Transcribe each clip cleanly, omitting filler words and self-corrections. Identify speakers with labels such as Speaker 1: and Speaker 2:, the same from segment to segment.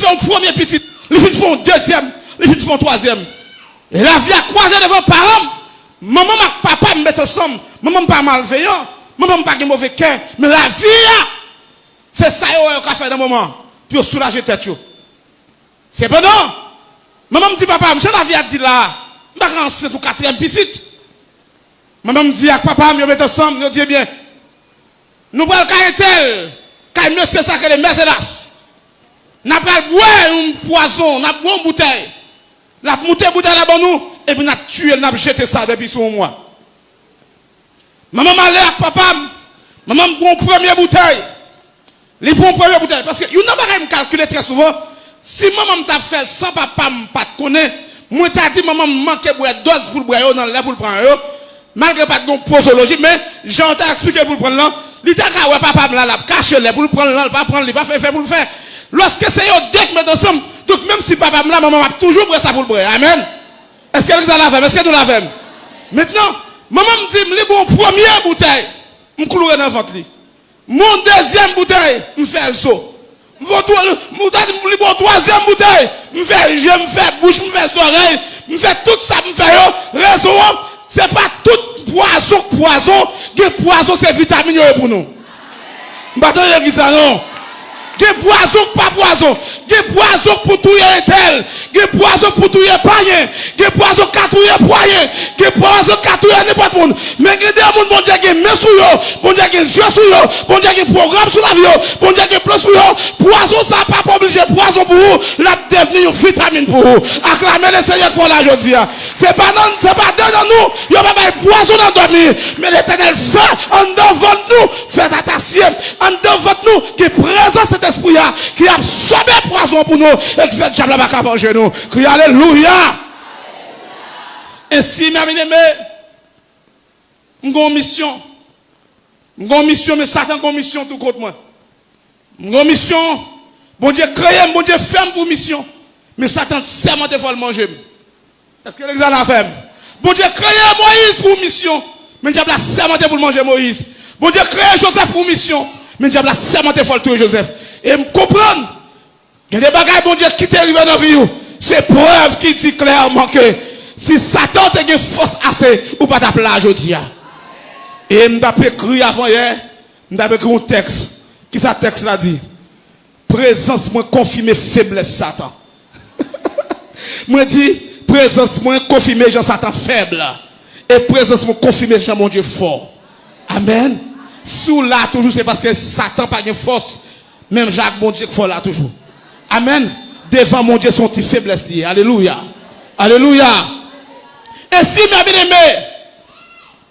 Speaker 1: fait un premier petit, il fait un deuxième, il fait un troisième. Et la vie a croisé devant parents. Maman et papa me mettent ensemble. Maman pas malveillant. Maman pas de mauvais cœur. Mais la vie, c'est ça qu'on a fait dans le moment. Puis soulager tête. C'est bon, non? Maman me dit, papa, monsieur la vie a dit là, je suis enceinte au quatrième petite. Maman me dit, papa, je vais ensemble. Je dis bien, nous allons tel, car monsieur ça que les Mercedes. Nous allons boire un poison, nous allons boire une bouteille. Nous allons monter une bouteille là-bas nous, et puis nous allons tuer, nous allons jeter ça depuis sur moi. Maman m'a allé avec papa, maman prend une première bouteille. Il prend une première bouteille. Parce que, vous n'avez pas calculé très souvent, si maman t'a fait sans papa, pas te connaître, moi t'a dit maman manque de dose pour le boire dans l'air pour le prendre, malgré pas de posologie, mais j'en t'ai expliqué pour le prendre là. Il t'a dit, papa, là, caché le pour le prendre là, pas prendre, il pas fait pour le faire. Lorsque c'est eux deux qui mettent ensemble, donc même si papa là, maman va toujours prendre ça pour le boire. Amen. Est-ce qu'elle a la femme? Est-ce qu'elle a la femme? Maintenant, maman me dit, je prends une première bouteille, je clouerai dans le ventre. Mon deuxième bouteille, je fais le saut. Je prends une troisième bouteille, je fais bouche, je fais oreille, je fais tout ça, je fais raison. Ce n'est pas tout poison, que poison c'est vitamine pour nous. Je ne sais pas ça non. Des poisons, pas poison. Des poisons pour tout les tel. Des poisons pour tout les païens. Des poisons pour tout les poignets. Des poisons pour tout les n'importe monde. Mais il y a des gens bon Dieu qui met sur eux. Bon Dieu qui yeux sur eux. Bon Dieu qui programme sur la vie. Bon Dieu qui plan sur eux. Poison, ça n'a pas obligé. Poison pour vous. La devenir une vitamine pour vous. Acclamez le Seigneur pour la aujourd'hui. C'est pas dans nous. Il n'y a pas de poison dans dormir. Mais l'éternel fait en devant nous. Faites attention. En devant nous. Qui présente cet esprit qui a absorbé poison pour nous et qui fait le diable à manger nous. Crie alléluia. Ainsi, mes amis, nous avons une mission. Nous avons une mission, mais Satan a une mission tout contre moi. Nous avons une mission. Bon Dieu créé, bon Dieu ferme pour mission. Mais Satan seulement te faut manger. Est-ce que l'examen a fait? Bon Dieu créé Moïse pour mission. Mais le diable a seulement pour manger Moïse. Bon Dieu créé Joseph pour mission. Mais le diable a seulement faut tuer Joseph. Et me comprendre. Il y a des bagages, bon Dieu, qui t'arrivent dans la vie. C'est preuve qui dit clairement que si Satan te une force assez, ou pas t'appeler aujourd'hui. Et je t'ai écrit avant hier, je t'ai écrit un texte. Qui ça texte là dit? Présence moi confirmer faiblesse Satan. Moi dit présence moi confirmer Jean Satan faible. Et présence moi confirmer Jean mon Dieu fort. Amen. Sous là toujours c'est parce que Satan pas de force. Même Jacques bon Dieu fort là toujours. Amen. Devant mon Dieu son petit faiblesse lié. Alléluia. Alléluia. Et si mes bien-aimés,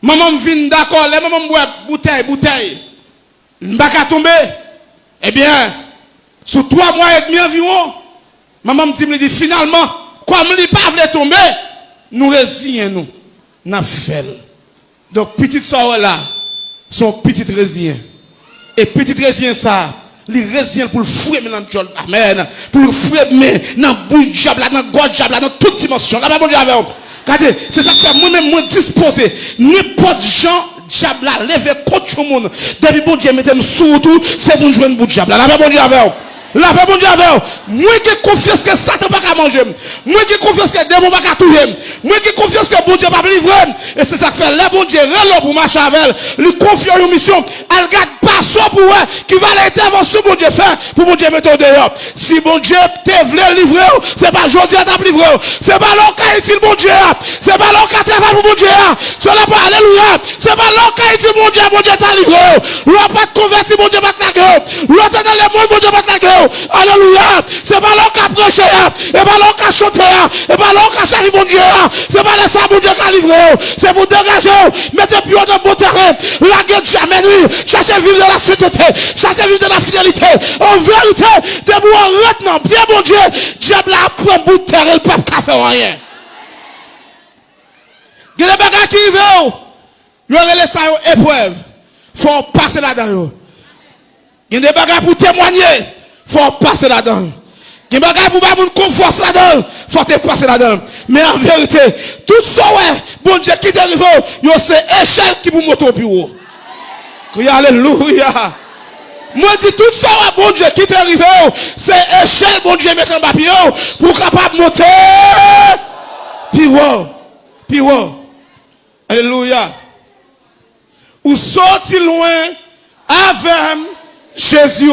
Speaker 1: maman vient d'accord, les maman boit bouteille. M'pas tomber. Eh bien, sous 3 mois et demi environ, maman me dit finalement, comme il pas voulait tomber, nous résignons nous. N'a fait. Donc petite soeur là, son petit résilient. Et petit résilient ça, il résilient pour le fouet dans le job. Amen. Pour le fouet dans la bouche diable, dans la gorge diable, dans toute dimension. Là, bon Dieu avec vous. Regardez, c'est ça que fait moi-même, moi disposé. N'importe gens, diable là, levé contre le monde. Depuis bon Dieu, mettez-moi sous tout, c'est pour jouer une bout de diable. Là, bon Dieu avec vous. Là, bon Dieu avec vous. Moi qui confiance que Satan pas qu'à manger. Moi qui confiance que démon pas qu'à toucher. Moi qui confiance que bon Dieu pas livrer. Et c'est ça que fait le bon Dieu, relou pour marcher avec elle. Lui confier une mission. Elle garde pas ça pour elle, qui va l'intervention bon Dieu faire pour bon Dieu mettre au dehors. Si bon Dieu te voulait livrer, c'est pas aujourd'hui à t'a livré. C'est pas l'homme qui utile bon Dieu. C'est pas l'homme qui travaille pour bon Dieu. C'est pas alléluia. C'est pas l'homme qui utile bon Dieu t'a livré. L'homme pas te converti, bon Dieu pas te laguer. L'homme dans les mondes, bon Dieu pas te laguer. Alléluia. C'est pas l'homme qui a prêché. Et pas l'homme qui a chanté. Et pas l'homme qui a servi bon Dieu. C'est pas les ça bon Dieu qui a livré. C'est pour dégager. Mettez plus dans bon terrain. La guerre jamais nuit. Cherchez vivre dans la sainteté. Cherchez vivre dans la fidélité. En vérité, de vous en retenant bien bon Dieu. Diable a pris un bout de terre et le peuple n'a fait rien. Il y a des bagages qui arrivent. Il y a des épreuves. Il faut passer là-dedans. Il y a des bagages pour témoigner. Il faut passer là-dedans. Il y a des bagages pour pas une confiance là-dedans. Il faut passer là-dedans. Mais en vérité, tout ça, bon Dieu qui t'arrive, c'est échelle qui vous monte au bureau. Alléluia. Moi dis tout ça, bon Dieu, qui t'est arrivé, c'est échelle, bon Dieu, mettre en papier, pour capable monter. Puis wow. Alléluia. Ou sorti loin avec Jésus.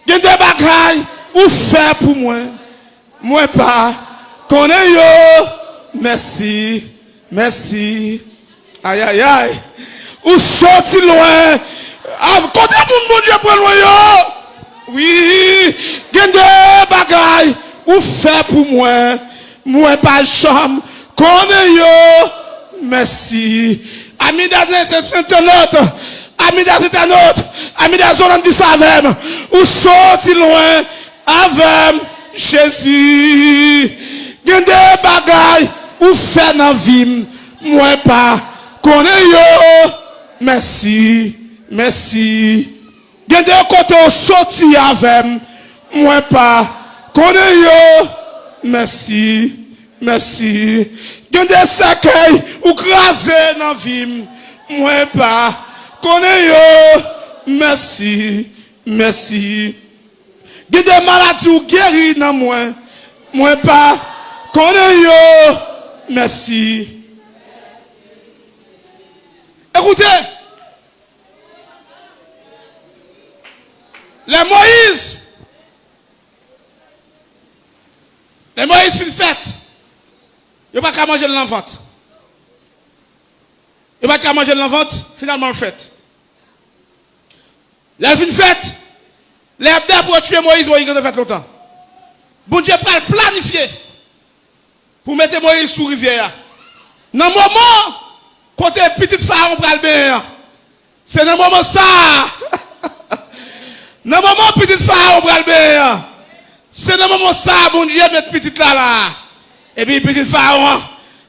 Speaker 1: Il y a des bagailles ou faire pour moi. Moi pas. Connais yo. Merci. Merci. Aïe aïe aïe. Ou sorti loin. Côté mon Dieu pour loin yo. Oui. Il y a des bagailles ou faire pour moi. Moi pas chambre. Connais yo. Merci. Amis d'Azé, c'est un autre. Amis d'Azé, c'est un autre. Amis d'Azé, on dit ça avec. Ou sorti loin avec Jésus. Il y a des bagailles ou fait dans la vie. Moi pas. Connais yo. Merci. Merci. Il y a des côtés où sorti avec. Moi pas. Connais yo. Merci. Merci. Il y a des cercueils ou crasés dans la vie. Moi pas. Connais yo. Merci. Merci. Il y a des maladies ou guéris dans moi. Moi pas. Connais yo. Merci. Écoutez. Les Moïse fin fête. Il n'y a pas qu'à manger de l'envente. Il n'y a pas qu'à manger de l'envente, finalement le fait. La fin fête, les abdés pour tuer Moïse a fait longtemps. Bon Dieu pas le planifier pour mettre Moïse sous rivière. Dans le moment, côté petite pharaon pour le bien, c'est dans le moment ça. Dans le moment petite pharaon pour le bien, c'est dans le moment ça, bon Dieu mettre petite là. Et puis, petit pharaon,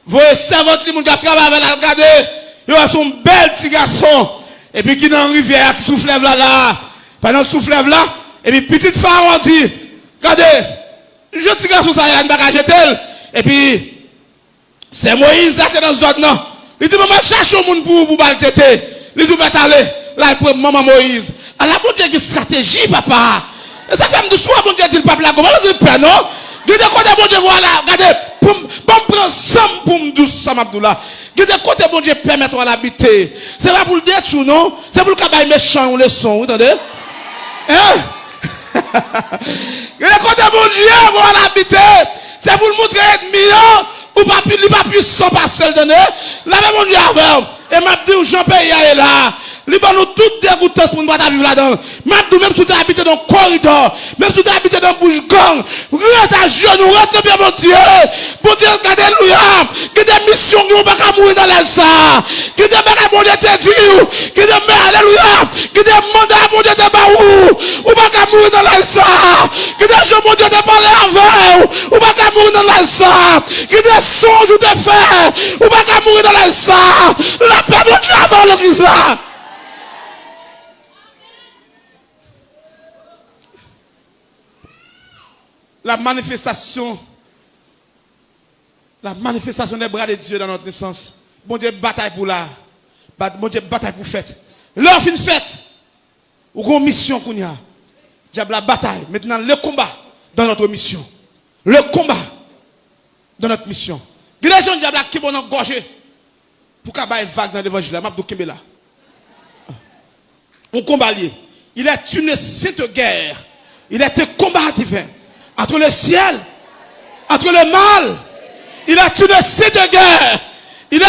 Speaker 1: vous servante qui a travaillé avec la regarder, il y a son bel petit garçon, et puis qui est dans la rivière, qui souffle là, pendant ce souffle là, et puis petit pharaon dit, regardez, je petit garçon, ça y a une bagage jeter, et puis, c'est Moïse là qui est dans ce zone, non. Il dit, maman, cherche au monde pour le tété. Il dit, va aller, là, il prend maman Moïse. À la bonne Dieu, stratégie, papa. Et ça fait de soi, bon Dieu, dit le papa là, comment vous père, non? Il dit, côté bon Dieu, voilà, regardez. Bon, prends somme pour me dire Sam Abdullah. Que de côté bon Dieu permettre à l'habiter. C'est pas pour le détruire, non? C'est pour le cabaye méchant ou le son, vous entendez? Hein? Que de côté bon Dieu va l'habiter. C'est pour le montrer ennemi, ou pas puissant par seul donné. Là, même mon Dieu avec. Et m'a dit, Jean-Pierre est là. Nous avons toutes dégoûtances pour nous vivre là-dedans. Même si tu as habité dans le corridor, même si tu as habité dans le bouche-gang, rentre à genoux, rentre bien mon Dieu. Bon Dieu, alléluia. Que des missions qui ne vont pas mourir dans l'air ça. Que des bagages, bon Dieu, t'es dur. Que des alléluia. Que des mandats, bon Dieu, t'es baou. Ou pas mourir dans l'air ça. Que des gens, bon Dieu, t'es parlé avec. Ou pas mourir dans l'air ça. Que des songes ou des faits. Ou pas mourir dans l'air ça. La paix, bon Dieu, avant l'église là. La manifestation des bras de Dieu dans notre naissance. Bon Dieu, bataille pour là. Bon Dieu, bataille pour fête. L'heure fin fête. Ou une mission qu'on y a. Diable la bataille. Maintenant, le combat dans notre mission. Le combat dans notre mission. Il y a des gens qui vont engorger pour qu'il y ait une vague dans l'évangile. On combat lié. Il est une sainte guerre. Il est un combat divin. Entre le ciel, entre le mal, il a une sainte guerre. Il est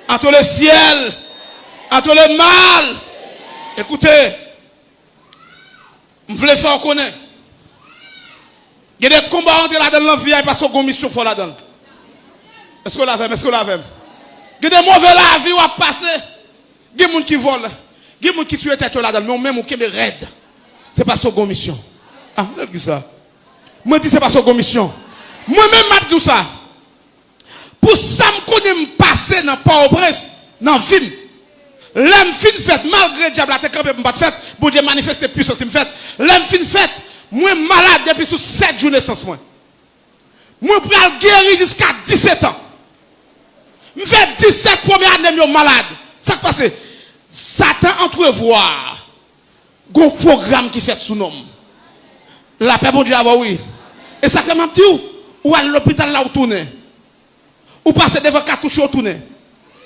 Speaker 1: entre le ciel, entre le mal. Écoutez, je voulais faire connaître. Il y a des combats entre la dans vie et parce qu'on a une mission pour la donne. Est-ce que vous l'avez? Est-ce que vous l'avez? Il y a des mauvais la vie où à passer. Il y a des gens qui volent. Il y a des gens qui tuent tête là-dedans. Mais même qui me raide. C'est pas son mission. Ah, vous avez ça. Moi, je dis c'est pas son mission. Moi-même, je dis ça. Pour ça, je connais passer dans Port-au-Prince, dans la ville. L'homme fin fait, malgré le diable a été campé pour ne pas faire, pour Dieu manifester puissance qui me fait. L'homme fin fait, moi malade depuis sous 7 jours de naissance. Moi, je guérir jusqu'à 17 ans. Je fais 17 premières années malade. Ça qui passe. Satan entrevoit un programme qui fait sous nom. La paix, bon Dieu, oui. Et ça, comme dit, ou à l'hôpital là où tourner. Ou passer devant cartouche où tourner.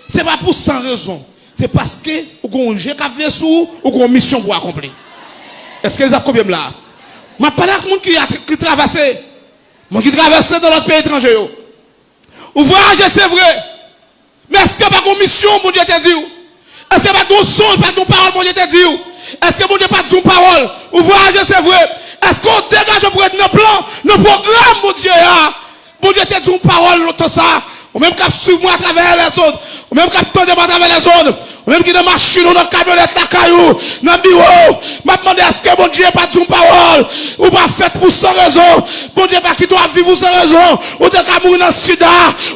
Speaker 1: Ce n'est pas pour sans raison. C'est parce que vous avez un jeu qui a sous ou une mission pour accomplir. Est-ce que vous avez un problème là? Je parle avec les gens qui traversent. Qui traversent dans notre pays étranger. Ou voyager, c'est vrai. Mais est-ce qu'il n'y a pas de mission, mon Dieu t'a dit? Est-ce qu'il n'y a pas de son, pas de parole, mon Dieu t'a dit? Est-ce que mon Dieu n'a pas de parole? Ou voyager, c'est vrai. Est-ce qu'on dégage pour être nos plans, nos programmes, mon Dieu? Mon Dieu t'a dit une parole, tout ça. Ou même cap suivre moi à travers les zones. Ou même cap tendre à travers les zones. Ou même qui dans machine ou dans camionnette, la caillou, dans le bureau. M'a demandé est-ce que mon Dieu n'a pas de parole? Ou pas fait pour sans raison? Mon Dieu pas qui doit vivre pour sans raison? Ou t'es qu'à mourir dans le sida?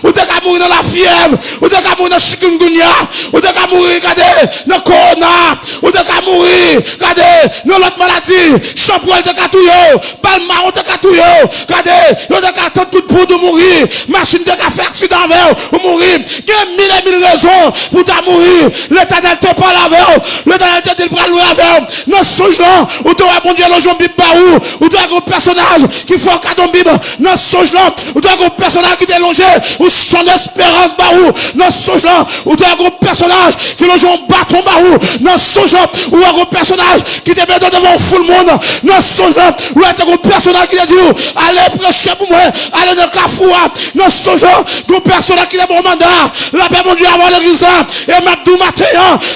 Speaker 1: Ou t'es qu'à mourir dans la fièvre? Ou t'es qu'à mourir dans le chikungunya? Ou t'es qu'à mourir, regardez, dans le corona? Ou t'es qu'à mourir, regardez, dans l'autre maladie? Champoil t'es qu'à tout yo? Palma, t'es qu'à tout yo? Regardez, t'es qu'à attendre tout pour de mourir. Machine t'es qu'à faire accident avec ou mourir. Il y a mille et mille raisons pour ta mourir. L'Éternel te parle avec vous. L'Éternel te dit de parler avec vous. Dans ce songe-là, où tu as bon Dieu, le Bible baou, où tu as un personnage qui fait un cadeau Bible. Dans ce songe-là, où tu as un personnage qui est longé, où son espérance baou. Dans ce songe-là, où tu as un personnage qui longe un bâton baou. Dans ce songe-là, où tu as un personnage qui te met devant tout le monde. Dans ce songe-là, où tu as un personnage qui te dit, allez prêcher pour moi, allez dans le Kafoua. Dans ce songe-là, tu as un personnage qui est bon mandat. La paix, mon Dieu, avant l'église là, et Mabdou matin,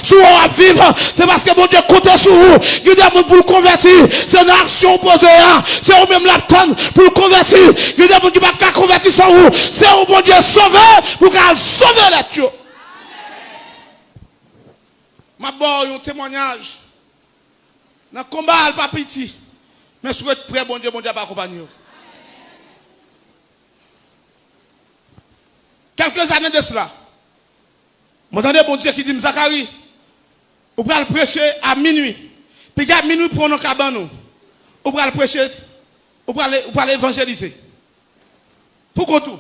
Speaker 1: si on va vivre, c'est parce que mon Dieu compte sur vous, qui demande pour le convertir, c'est une action opposée, c'est vous même l'attendre pour le convertir, qui demande qui va pas convertir sur vous, c'est vous, mon Dieu, sauver, pour qu'elle sauve la Dieu. Ma bonne, un témoignage, dans le combat, elle pas petit, mais si vous êtes prêt, mon Dieu, va accompagner. Quelques années de cela, m'entendez bon Dieu qui dit, Zacharie, vous pouvez le prêcher à minuit. Puis à minuit pour nos cabanes, vous pouvez le prêcher, vous pouvez évangéliser. Pourquoi tout?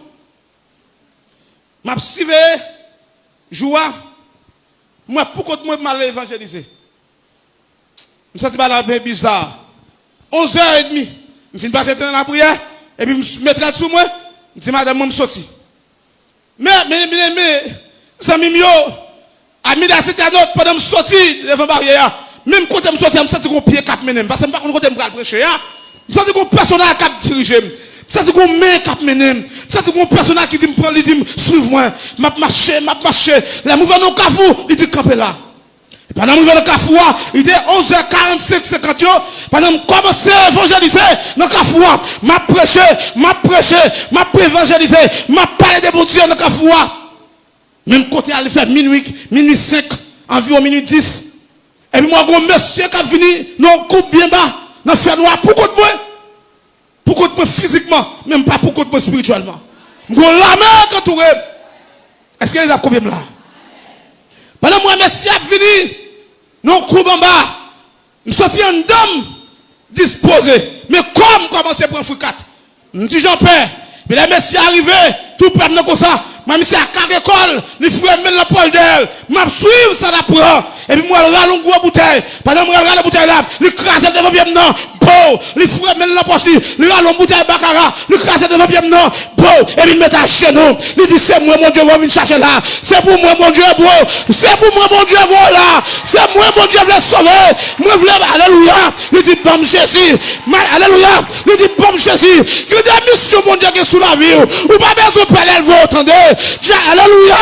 Speaker 1: Je suis suivi, joie, moi, pourquoi moi je vais évangéliser? Je me sens pas bizarre. 11h30, je finis passer dans la prière, et puis je me mettrai sous moi, je dis, madame, je suis sorti. Mais, Zami Mio, à midi à 7 h pendant que je sortis devant la barrière, même quand je sortis, je sens que pied 4 menem. Parce que je ne sais pas quand je prêcher. Je sens que personnel qui dirige. Je sens que main qui menem. Je sens que personnel qui dit, suive-moi. Je marche. La mouvement au Kafou, il dit, campez là. Pendant que je vais au Kafou, il dit 11h45, 50. Pendant que je commence à évangéliser dans le Kafou, je prêche, je évangéliser, je parle de bon Dieu dans le Kafou. Même côté, elle fait minuit 5, environ minuit 10. Et puis moi, un monsieur qui a venu, non, coupe bien bas, dans le fer noir, pourquoi de moi? Pourquoi de moi physiquement, même pas pourquoi de moi spirituellement. Je la main quand tu es. Est-ce qu'il y a un problème là? Pendant que moi, monsieur a venu, non, coupe en bas, je suis sorti en dame disposé. Mais comme commencer pour un fou 4? Je dis Jean-Père, mais la monsieur est arrivé, tout près de comme ça. Ma mission à Caracol, les frères mettent la poêle d'elle. Ma suivre ça la prend. Et puis moi, je râle une grosse bouteille. Pendant que je râle la bouteille là, je crasse devant bien maintenant. Bon, les frères mettent la poche, je râle une bouteille baccarat, je crasse devant bien maintenant. Bon, et puis ils mettent à chez nous. Ils disent, c'est moi, mon Dieu, va venir chercher là. C'est pour moi, mon Dieu, bon. C'est pour moi, mon Dieu, voilà. C'est moi, mon Dieu, je vais sauver. Moi, je voulais, alléluia. Il dit, bon, Jésus. Alléluia. Il dit, bon, Jésus. Il dit, mission, mon Dieu, qui est sous la vie. Ou pas besoin de parler, vous entendez. Alléluia.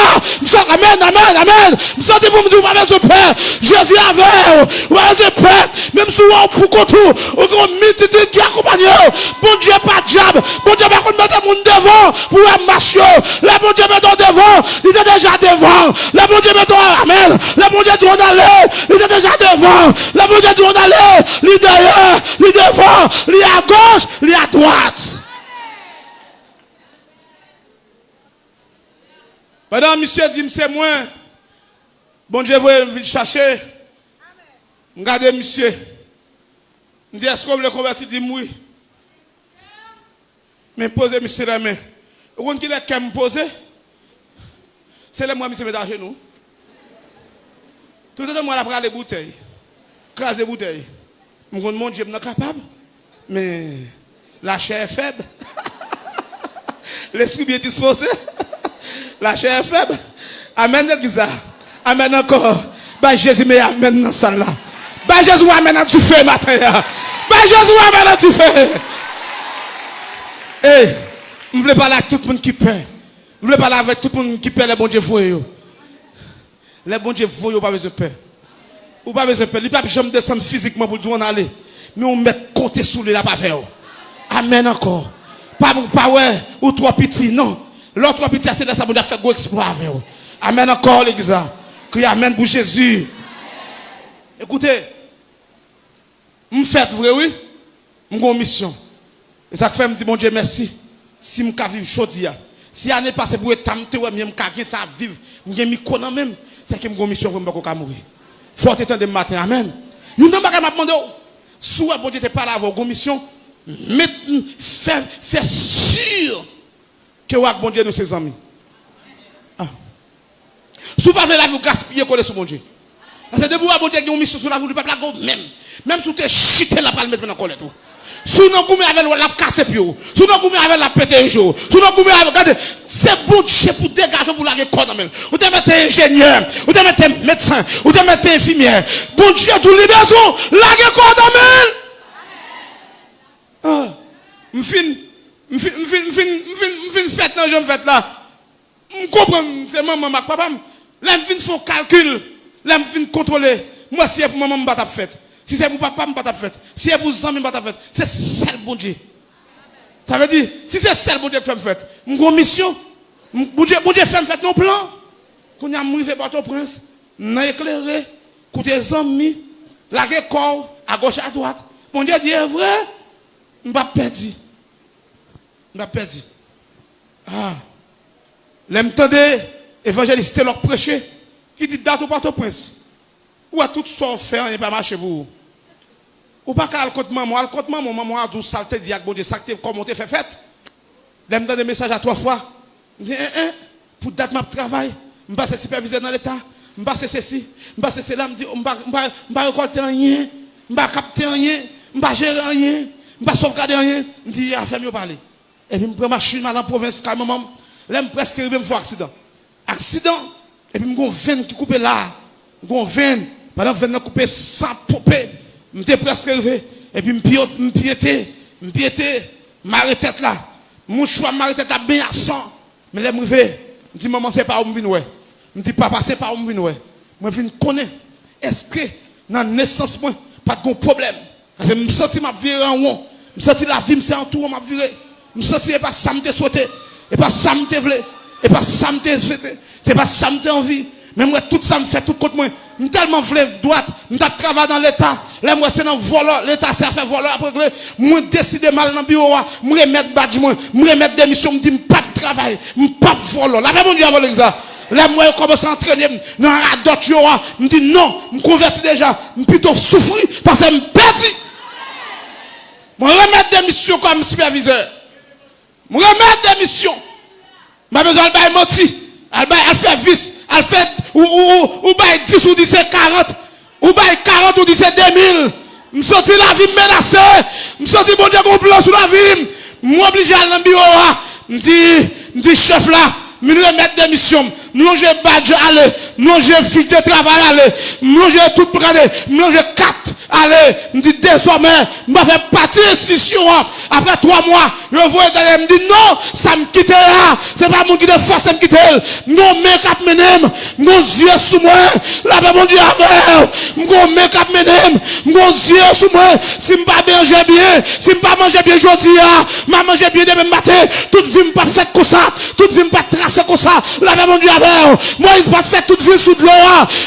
Speaker 1: Amen, amen, amen. Vous sentez pour me dire, vous avez ce père. Jésus avait, vous avez ce père. Même si vous avez pour tout, vous avez une multitude qui accompagne. Bon Dieu, pas de diable. Bon Dieu, pas qu'on mette mon devant pour un marché. La bon Dieu, mettons devant. Il est déjà devant. La bon Dieu, mettons, amen. La bon Dieu, tu vas aller. Il est déjà devant. La bon Dieu, tu vas aller. Il est derrière, il est devant, il est à gauche, il est à droite. Madame, monsieur dit, c'est moi. Bon Dieu, vous venir chercher. Regardez, monsieur. Je dis, est-ce que vous voulez convertir? Il dit, oui. Mais posez, monsieur, la main. Vous voyez qui est qui me pose? C'est le moi, monsieur, met à genoux. Tout le temps, moi, après les bouteilles. Craser les bouteilles. Mon Dieu, je suis capable. Mais la chair est faible. L'esprit bien disposé. La chair est faible. Amen, l'église là. Amen encore. Bah, Jésus, mais amen dans ça là. Bah, Jésus, amen dans tout feu matin. Bah, Jésus, amen dans tout feu. Eh, je ne voulais pas là avec tout le monde qui peur. Je voulais parler avec tout le monde qui peur, les bons dieux voyous. Les bons dieux voyous, pas besoin de peur. Ou pas besoin de peur. Il n'y a pas besoin de descendre physiquement pour dire on aller. Mais on met côté sous lui, là, pas faire. Amen encore. Pas ouais, ou trois petits, non. L'autre trois petits, c'est là, ça va faire gros exploit avec eux. Amen encore, l'église. Crie amen pour Jésus. Écoutez, je fais vrai, oui. Je une mission. Et ça fait, me dit, mon Dieu, merci. Si je peux vivre chaud, si l'année passée, pour être je peux vivre, je peux même, c'est que je une mission pour me mourir. Faut attendre le matin, amen. Nous ne pouvons pas demander, si bon Dieu n'était pas là avec une mission, faire sûr que bon Dieu nous ses amis. Si vous ne pouvez pas vous gaspiller coller sur mon Dieu. Parce que de vous bon Dieu qui a une mission sur la vie du peuple, même si vous êtes chuté là, pas le mettre dans coller tout. Si vous n'avez pas la casse pied, si vous n'avez pas la pété un jour, si vous n'avez pas regardez, c'est bon Dieu pour dégager pour la économie. Vous devez mettre ingénieur, vous devez mettre médecin, vous devez mettre infirmière. Bon Dieu, tout libération, la économie. Ah, je fête dans je me fête là. Je comprends, c'est maman, papa. Là, je fais son calcul. Là, je fais contrôler. Moi, si c'est pour maman, je ne vais pas faire. Si c'est pour papa, je ne vais pas faire. Si c'est pour les amis, je ne vais pas faire. C'est celle bon Dieu. Ça veut dire, si c'est celle bon Dieu que tu me fais, mon mission, bon Dieu fait me faire nos plans. Quand on a arrivé par ton prince, on a éclairé, côté des amis, la corps, à gauche, à droite. Bon Dieu dit, est vrai, je ne vais pas perdre. Je ne vais pas perdre. Ah. L'entendez, évangéliste, leur prêcher, qui dit date ou pas ton prince. Ou à tout ça faire, il n'est pas marché pour vous. Ou pas qu'à l'alcote maman a dit saleté, dit bon Dieu, ça que comment tu fait fête. L'entendez des messages à 3 fois. Je dis, pour date ma travail, je vais superviser dans l'état, je vais ceci, je vais cela, je vais récolter rien, je vais capter rien, je vais gérer rien, je vais sauvegarder rien. Je dis, fais mieux parler. Et puis je prends ma machine dans la province, carrément. Là, je presque arrivé à me faire accident. Accident, et puis je me veine qui coupe là. Je me veine, pendant que je viens couper sans popper, je suis presque arrivé. Et puis je me piétais, m'arrêtais là. Mon choix m'arrêtait là bien à 100. Mais là, je me dis, maman, c'est pas où je viens. Je me dis, papa, c'est pas où je viens. Je viens connaître. Est-ce que dans la naissance, pas de problème? Parce que je me sens ma vie en haut. Je me sens la vie, c'est en tout, je me viré. Je me sens pas ça me souhaité. Et pas ça me voulait. Et pas ça me souhaité. C'est pas ça me envie. Mais moi, tout ça me fait tout contre moi. Je tellement voulais droite. Je travaille dans l'État. Là, moi, c'est dans le volant. L'État, c'est à faire voler. Après, moi, décider mal dans le bureau. Je remettre badge, je remettre des missions. Je me dis, pas de travail. Je pas de volant. Là, même on dit avant l'examen. Là, moi, je commence à entraîner dans la dot. Je me dis, non, je me convertis déjà. Je plutôt souffrir parce que je me perds. Je remettre des missions comme superviseur. Je remettre des missions. Je besoin de mentir. Elle fait vice. Elle fait ou 10 ou 17 40. Ou 40 ou 17 2000. Je suis sorti la vie menacée. Je suis sorti mon Dieu qu'on plan sur la vie. Je suis obligé à aller dans le bureau. Je dis chef là. Je remettre des missions. Je longer badge aller. Je longer fiche de travail aller. Je longer tout pour aller. Je longer 4. Allez, je dis désormais, je vais faire partie de l'institution. Après 3 mois, je vois d'aller me dire non, ça me quitte là. C'est pas mon qui de force, ça me quitte. Non, make-up menem, mon yeux sous moi. Là, mon Dieu, mon make-up menem, mon yeux sous moi. Si je ne pas manger bien, si je ne pas manger bien aujourd'hui, je vais manger bien demain matin. Toute vie ne pas faite comme ça. Toute vie ne pas tracée comme ça. Là, mon Dieu, moi, il ne pas fait toute ville sous de l'eau.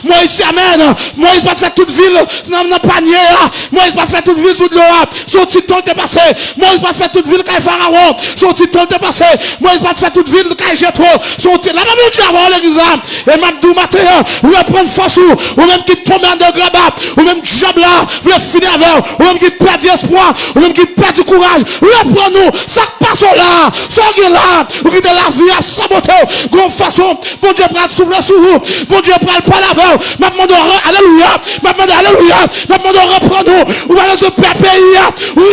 Speaker 1: Moi, ici, amen. Moi, il ne pas fait toute ville dans le panier. dernier, Moïse va faire toute ville sous l'eau, son petit temps est passé, Moïse va faire toute ville qui est Pharaon, son petit temps est passé, Moïse va faire toute ville qui est Jétro, son petit, la même Dieu avant l'église, et même du matin, reprendre force, ou même qui tombe en degré bas, ou même job là, vous le finir avec, ou même qui perd espoir, ou même qui perd du courage, reprends-nous, ça passe là, ça qui est là, ou qui est la vie à saboter, de façon, bon Dieu prend souffler sur vous, bon Dieu prend pas l'avant, ma demande alléluia, ma demande alléluia, ma demande reprends-nous, ou pas besoin de pays,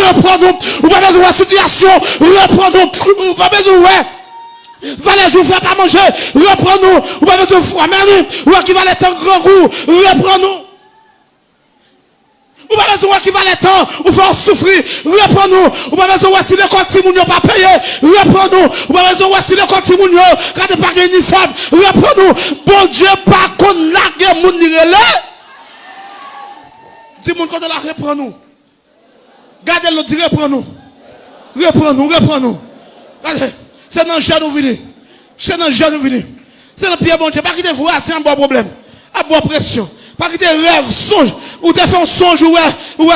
Speaker 1: reprends-nous, ou pas besoin de situation, reprends-nous, ou pas besoin de Valais, je vous fais pas manger, reprends-nous, ou pas besoin de froid, ou qui va être un grand goût, reprends-nous. Ou pas besoin qui va le temps, ou faire souffrir, reprends-nous. Ou pas besoin si le compte Timounio pas payé, reprends-nous. Ou pas besoin si le compte Timounio, quand tu pas de uniforme, reprends-nous. Bon Dieu, pas qu'on lague moun nirele. Dis-moi quand on la reprends-nous. Gardez-le, dis reprends-nous. Reprends-nous, reprends-nous. C'est dans le jeu nous venir. C'est dans le jeu nous venir. C'est dans le pied bon Dieu. Pas quitter vous, c'est un bon problème. À bonne pression. Pas quitter rêve, songe, ou te fait un songe, ou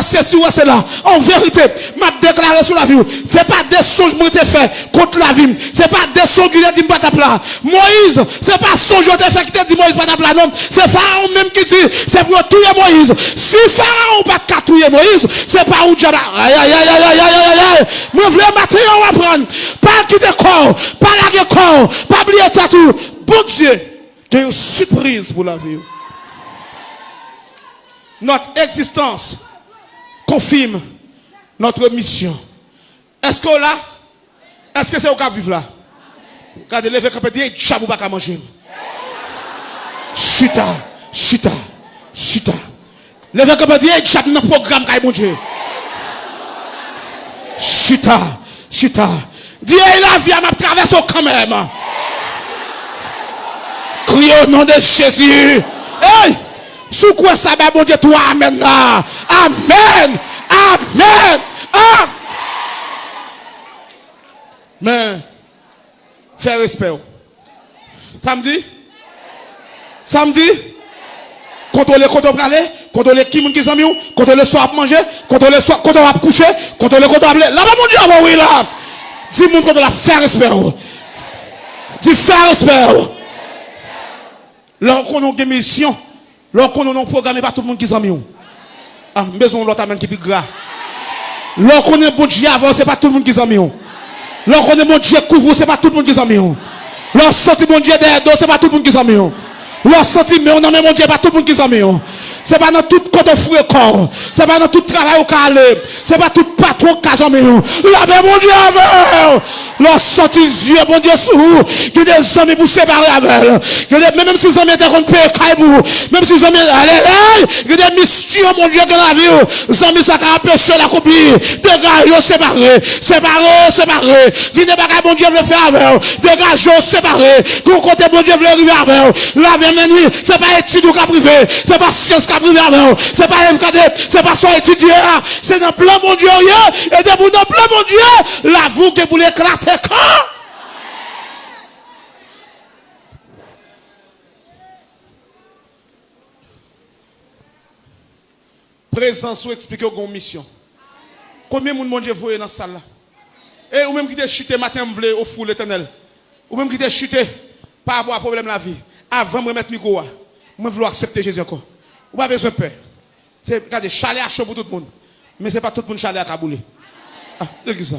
Speaker 1: c'est ou c'est là. En vérité, m'a déclaré sur la vie. C'est pas des songes que te fait contre la vie. C'est pas des songes qui te dit pas ta plat. Moïse, c'est pas songe que te fait qui te dit Moïse pas ta plat. Non, c'est Pharaon même qui dit, c'est pour tuer Moïse. Si Pharaon pas qu'à tuer Moïse, c'est pas où diable. Aïe, aïe, aïe, aïe, aïe, aïe, aïe. Moi, je voulais matin, on va prendre. Pas quitter corps, pas la corps, pas oublier tout. Bon Dieu, il y a une surprise pour la vie. Notre existence confirme notre mission. Est-ce que là, est-ce que c'est au cas vivre là? Regardez, levez quand petit, chabou pas qu'à manger. Chita, chita, chita. Levez quand petit, chabou dans le programme qu'à manger. Chita, chita. Dieu la vie m'a traversé quand même. Criez au nom de Jésus. Hey! Sous quoi ça va, bon Dieu, toi, amen là. Amen. Amen. Amen. Mais, fais respect. Samedi? Samedi? Contrôler quand on va aller, contrôler qui moun qui s'en mieux, contrôler soit à manger, contrôler soit quand on va coucher, contrôler quand on va aller. Là-bas, mon Dieu, oui, là. Dis-moi quand on a fait respect. Dis, fais respect. Là, qu'on a une mission. Lorsqu'on a un programme, pas tout le monde qui s'en met. Ah, maison l'autre amène qui est plus gras. Lorsqu'on est bon Dieu avant, c'est pas tout le monde qui s'en met. Lorsqu'on est bon Dieu couvre, c'est pas tout le monde qui s'en met. Lorsqu'on est bon Dieu derrière, c'est pas tout le monde qui s'en met. Lorsqu'on mais on a même bon Dieu, pas tout le monde qui s'en met. C'est pas dans tout côté fouet corps. C'est pas dans tout travail au calé. C'est pas tout patron qui s'en met. Là, mais mon Dieu avec. Lorsqu'on Dieu, bon Dieu sous vous, qui des amis pour séparer avec. Même si les amis étaient contre Kaibou, même si les amis, allez, il y a des mystères, mon Dieu, dans la vie. Les amis, ça a empêché l'accomplir. Dégagez, séparés, séparés, séparés. Qui n'est pas qu'un bon Dieu veut faire avec. Dégagez, séparés. Qu'on côté bon Dieu veut arriver avec. La vie, c'est pas étude ou cas privé. C'est pas science qu'a privé avec. C'est pas MKD, c'est pas soit étudier. C'est dans plein mon Dieu, et dans plein mon Dieu, la vous que vous l'éclatez quand? Présence ou expliquer une mission. Combien de monde mon Dieu voyez dans la salle là? Et ou même qui t'es chuté matin m'vle au fou l'éternel. Ou même qui t'es chuté par rapport à problème de la vie. Avant de me mettre micro, moi vouloir accepter Jésus encore. Ou pas besoin de peur. C'est regardez, chalet à chaud pour tout le monde. Mais c'est pas tout le monde chalet à cabouler. Ah, regardez ça.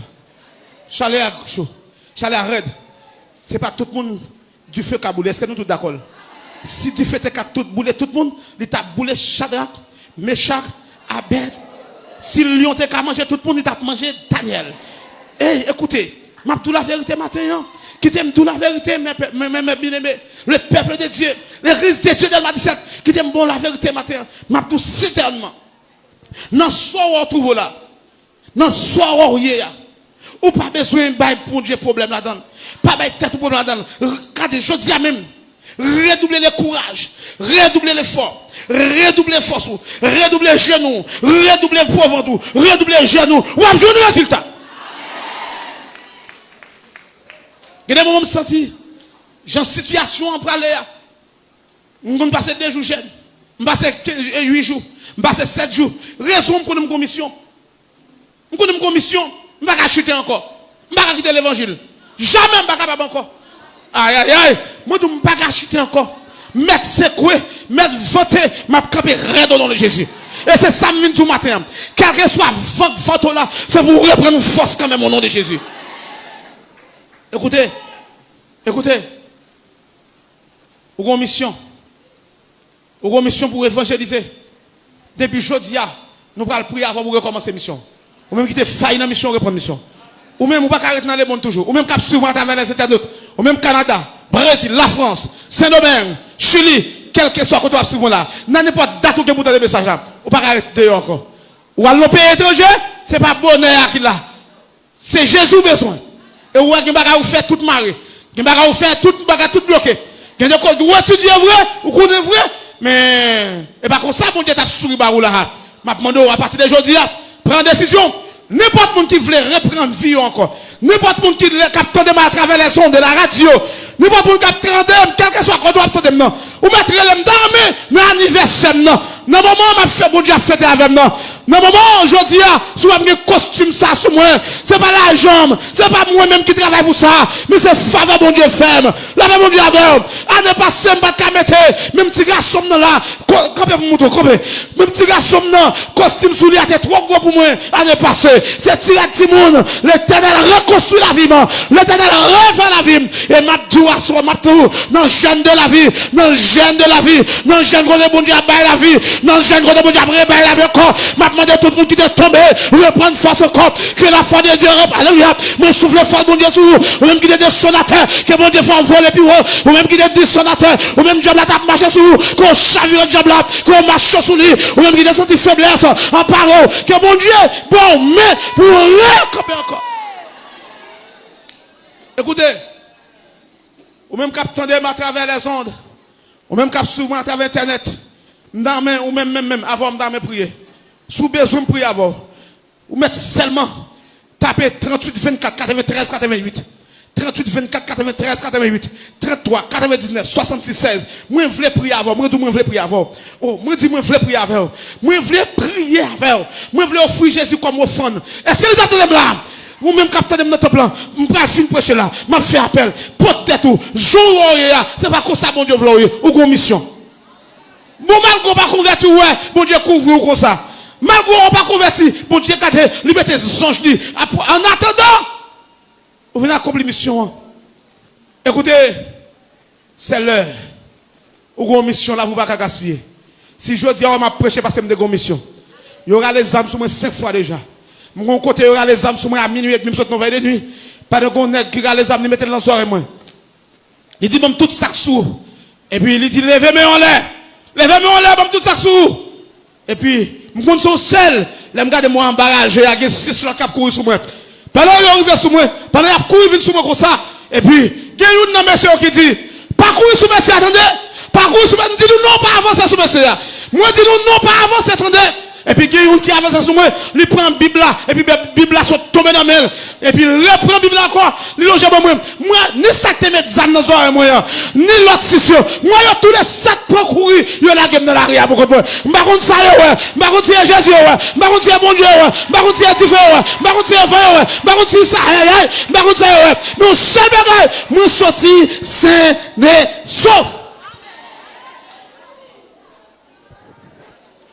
Speaker 1: Chalet à chaud. Chalet à raide. C'est pas tout le monde du feu cabouler. Est-ce que nous tous d'accord? Si du feu t'es qu'à tout bouler tout le monde, il t'a boulé Shadrach, Meshach, Abed. Si le lion t'es qu'à manger tout le monde, il t'a mangé Daniel. Hey, écoutez, m'a tout la vérité matin. Qui t'aime tout la vérité, le peuple de Dieu, l'église de Dieu de la 17, qui t'aime bon la vérité matin, m'a tout certainement. Dans ce soir où on trouve là, dans ce soir où on y est, ou pas besoin de pour Dieu problème là-dedans, pas de tête problème là-dedans. Regardez, je dis à même, redoubler le courage, redoubler l'effort, redoubler les forces, redoubler les genoux, redoubler le pauvre, redoubler les genoux, ou à le résultat. Il y a des moments où je me sens, j'ai une situation en parler. Je vais passer 2 jours jeune. Je passe 8 jours, je passe 7 jours. Raison pour une commission. Je connais une commission, je ne vais pas chuter encore. Je ne vais pas quitter l'évangile. Jamais je ne vais pas capable encore. Aïe, aïe, aïe. Moi, je ne vais pas chuter encore. Mettre secoué, mettre voter, m'a campé raide au nom de Jésus. Et c'est ça que je tout matin. Quel que soit votre là, c'est pour reprendre une force quand même au nom de Jésus. Écoutez, écoutez. Vous avez une mission. Vous avez une mission pour évangéliser. Depuis jeudi, nous allons prier avant pour recommencer la mission. Ou même qui te failli dans la mission, reprendre la mission. Ou même, vous ne pouvez pas arrêter dans le monde toujours. Ou même, cap suivre à travers les États-Unis. Ou même, Canada, Brésil, la France, Saint-Domingue, Chili, quel que soit côté vous suivre là. N'importe date où vous avez des messages là. Ou pas arrêter encore. Ou à l'opé étranger, ce n'est pas bonheur qu'il a. C'est Jésus besoin. Et vous avez fait toute marée. Vous avez fait toute bagarre, tout bloqué. Vous avez étudier vrai, ou connaissez vrai. Mais, et pas comme ça, mon Dieu t'a souri barou là. M'a demandé à partir d'aujourd'hui, prendre décision. N'importe qui veut reprendre vie encore. N'importe qui veut capter à travers les sons de la radio. N'importe qui capte quel que soit qu'on doit attendre maintenant. Ou mettre les dames dans l'anniversaire. Dans le moment où je fais bon Dieu fêter avec moi. Dans le moment aujourd'hui, si vous avez un costume ça sur moi, c'est pas la jambe, c'est pas moi-même qui travaille pour ça, mais c'est faveur bon Dieu ferme. La bon Dieu avec. Année passée, je ne mettre même petit garçon là, même petit garçon là, costume sous lui a été trop gros pour moi. Année passée, c'est tiré de Timoun. L'Éternel reconstruit la vie, l'Éternel refait la vie. Et ma doua sur ma tour, dans le jeune de la vie, dans le jeune de la vie, dans le jeune de bon Dieu à la vie, dans le jeune de bon Dieu à la vie encore. De tout le monde qui est tombé, reprendre force au corps, que la foi de Dieu reprenne. Alléluia. Mais souffle fort, bon Dieu, sur vous. Ou même qui est des sonateurs, que bon Dieu fait envoler plus haut. Ou même qui est des sonateurs, ou même Dieu là tape marcher sur vous, qu'on chavire Dieu là, qu'on marche sur lui. Ou même qui est senti faiblesse en parole, que bon Dieu, bon, mais pour recomper encore. Écoutez, ou même cap tendez à travers les ondes, ou même cap souvent à travers Internet, ou même avant de prier. Sous besoin de prier avant. Vous mettez seulement taper 38 24 93 88. 38 24 93 88. 33 99 66 16. Moi je voulais prier avant. Moi je voulais prier avant. Oh, moi je voulais prier avant. Moi je voulais prier avant. Moi je voulais offrir Jésus comme offrande. Est-ce que vous attendez là? Vous même captez de notre plan. Je vais faire prêcher là. Je vais faire appel. Peut-être tout. Jour c'est pas comme ça bon Dieu veut ou une mission. Bon mal qu'on pas converti ouais, bon Dieu couvre ou comme ça. Malgré on pas converti, bon Dieu garde liberté songe lui. En attendant, vous venez accomplir mission. Écoutez, c'est l'heure. Ou une mission là vous pas gaspiller. Si je dis on m'a prêché parce que j'ai une mission. Il y aura les âmes sur moi 5 fois déjà. Mon côté il y aura les âmes sur moi à minuit et même sur 9h de nuit. Pas de gonnet qui aura les âmes, ils mettent dans la soirée moi. Il dit même tout ça sous. Et puis il dit levez-moi en l'air. Levez-moi en l'air même tout ça sous. Et puis je suis seul, je regarde moi en barrage, il y a 6 qui courent sur moi. Pendant qu'il arrive sur moi, pendant qu'il court sur moi comme ça, et puis, il y a une monsieur qui dit, pas courir sur moi, attendez, pas courir sur moi, dit non, pas avancer sur moi. Moi, je dis non, pas avancer, attendez. Et puis, il y a une qui avance sur moi, il prend la Bible là, et puis la Bible là saute tomber dans la main. Et puis, il reprend la Bible là encore, il loge à moi. Moi, ni ça te met des âmes dans les moyens, ni l'autre scission. Moi, il y a tous les 7 pour courir, il y a la game dans l'arrière pour comprendre. Je ne sais pas ça, je ne sais pas Jésus, je ne sais pas bon Dieu, je ne sais pas Tifo, je ne sais pas Feu, je ne sais pas ça, je ne sais pas ça. Mais au seul bagage, moi, sorti, saint et sauf.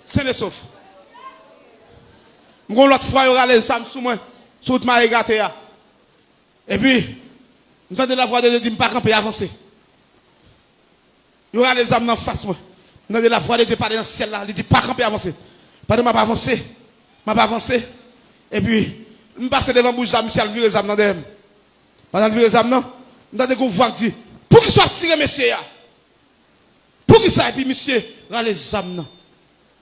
Speaker 1: Saint et sauf. L'autre fois, il y aura les âmes sous moi, sur toute ma régate. Et puis, j'entends la voix de Dieu, je ne pas camper, avancer. Il y aura les âmes en face, moi. J'entends la voix de Dieu parler dans le ciel là, il dit pas camper, avancer. Pas de m'a pas avancé. M'a pas avancé. Et puis, je passe devant bouche de Michel, vire les âmes dans le pendant le les âmes, non? J'entends qu'on voit dire, pour qu'il soit tiré, monsieur. Pour qu'il soit, et puis, monsieur, là, les âmes,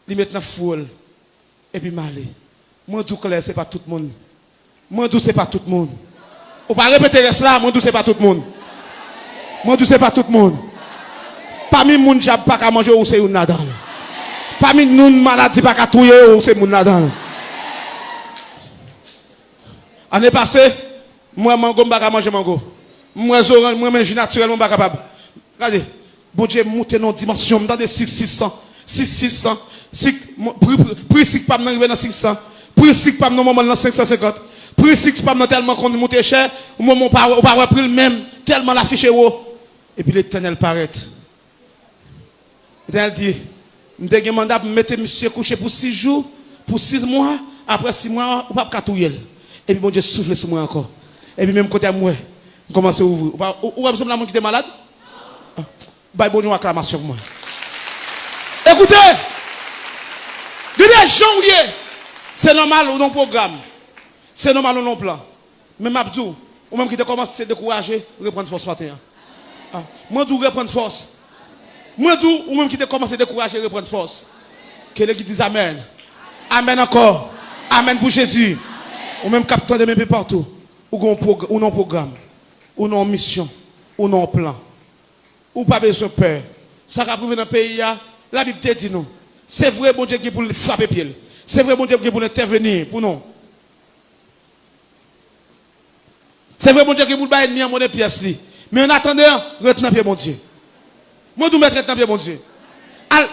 Speaker 1: ils mettent dans le foule. Et puis, m'aller. Moi, tout clair, ce n'est pas tout le monde. Moi, tout, ce n'est pas tout le monde. On va répéter cela, moi, tout, ce n'est pas tout le monde. Moi, tout, ce n'est pas tout le monde. Parmi les gens qui pas manger, ou c'est une nadal. Parmi nous, malades, pas qu'à touiller, ou c'est une nadal. L'année passée, moi, mango, je ne pas manger mango. Moi, je suis naturellement pas capable. Regardez, bon Dieu, monter dans une dimension, dans des 600. 600, prix 6 pas arriver dans 600, prix 6 pas dans moment dans 550, prix 6 pas tellement qu'on monte cher, au moment pas prix le même, tellement l'affiche haut. Et puis l'Éternel paraît. L'Éternel dit, je vais mandat pour mettre monsieur couché pour 6 jours, pour 6 mois, après 6 mois, on ne peut pas touiller. Et puis bon Dieu souffle sur moi encore. Et puis même côté à moi, je commence à ouvrir. Ou est-ce que la monde qui est malade? Bah bon Dieu, acclamation pour moi. Écoutez, de janvier, c'est normal ou non programme. C'est normal ou non plan. Mais Mabdou, ou même qui te commence à se décourager, reprendre force matin. Moi, je reprendre force. Moi, ou même qui te commence à décourager, reprendre force. Que l'église dise Amen. Amen encore. Amen pour Jésus. Ou même capteur de mes partout. Ou non programme. Ou non mission. Ou non plan. Ou pas besoin de peur. Ça va prouver dans le pays, la Bible te dit nous. C'est vrai, bon Dieu, qui est pour frapper pied. C'est vrai, bon Dieu, qui est pour intervenir pour nous. C'est vrai, bon Dieu, qui est pour le ennemi à mon pièce. Mais en attendant, retenez pied, mon Dieu. Moi, je vais mettre retenez pied, mon Dieu.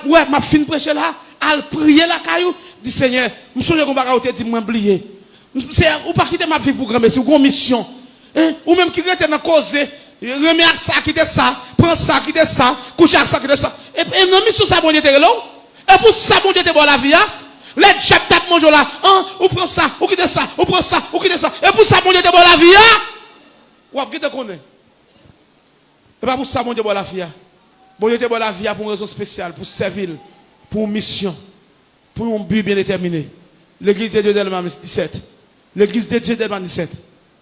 Speaker 1: Ouais, ma fin prêcher là, al prier la caillou, dit Seigneur, je me souviens qu'on va dit, moi, oublier. Ou pas quitter ma vie pour grand, c'est une mission. Ou même qui reste dans cause. Remets ça, quitte ça, prends ça, quitte ça, couche avec ça, quitte ça. Et non, mission ça, bon Dieu, t'es là. Et pour ça, bon Dieu, t'es bon la vie, les chèques tapent mon jour là, ou prends ça, ou quitte ça, ou prends ça, ou quitte ça. Et pour ça, bon Dieu, t'es bon la vie, ou qui te connaît. Et pas pour ça, bon Dieu, bon la vie. Bon Dieu, t'es bon la vie pour une raison spéciale, pour servir, pour une mission, pour un but bien déterminé. L'église de Dieu d'Elman 17. L'église de Dieu d'Elman 17.